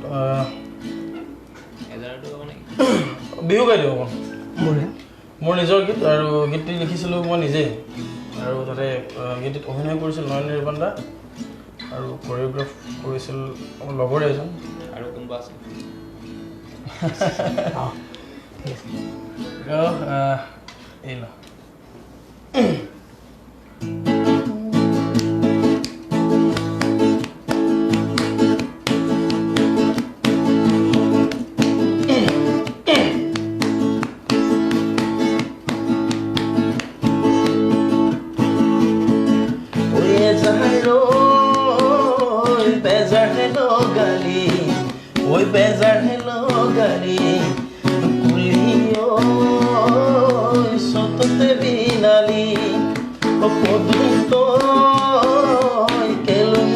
বিহু গাই দিওঁ অকণ মোৰ নিজৰ গীত আৰু গীতটি লিখিছিলোঁ মই নিজেই আৰু তাতে গীতটিত অভিনয় কৰিছিল নয়ন নিৰ্বাণ দা আৰু কোৰিঅ'গ্ৰাফ কৰিছিল আমাৰ লগৰে এজন আৰু কোনোবা আছে এই ল বেজাৰ হেলো গাড়ী কুলিও সততে বিনালি পদুত কেলুম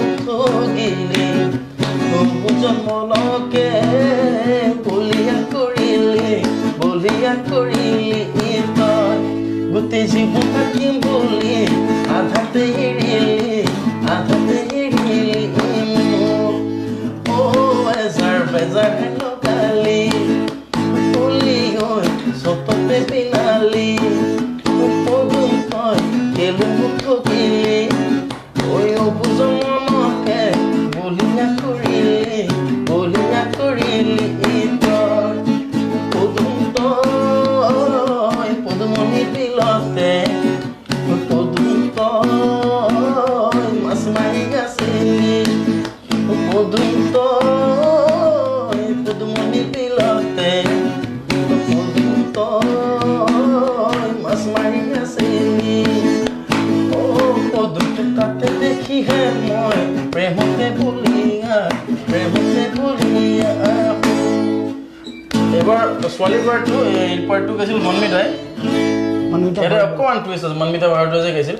গিলি জন্মলকে বলিয়া কৰিলি তই গোটেই জীৱন থাকিম বুলি আধাতে এৰিলি বেজাৰ হেলো গালি কুলি সততে বিনালি পদুম তই কেলুম ঠগিলি ঐ অবুজ মনকে মধুম তই পদুমণি বিলতে মধুম তই মাছ মাৰি আছিলি পদুমটো তাতে দেখিহে মই প্ৰেমতে বলিয়া এইবাৰ ছোৱালী পাৰ্টটো এই পাৰ্টটো গাইছিল মনমিতাই ইয়াতে অকণমান টুইষ্ট আছে মনমিতা ভাৰদ্বাজে যে গাইছিল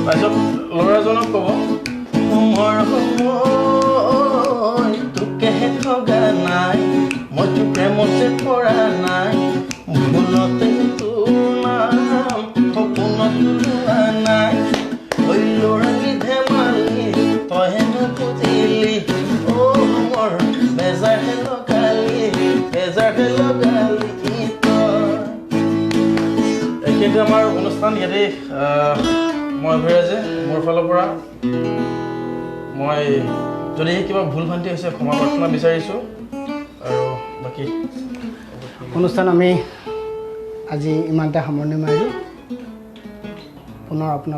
তাৰপিছত ল'ৰাজনক ক'ব সময় তোকেহে ঠগা নাই মইতো প্ৰেমতে পৰা নাই ভুলতে তোৰ নাম সপোনত লোৱা নাই ঐ ল'ৰালি ধেমালি তইহে নুবুজিলি মোৰ বেজাৰহে লগালি কিন্তু আমাৰ অনুষ্ঠান ইয়াতে মই অভিৰাজে মোৰ ফালৰ পৰা মই যদি কিবা ভুল ভ্ৰান্তি হৈছে ক্ষমা প্ৰাৰ্থনা বিচাৰিছোঁ আৰু বাকী অনুষ্ঠান আমি আজি ইমানতে সামৰণি মাৰিলোঁ পুনৰ আপোনালোক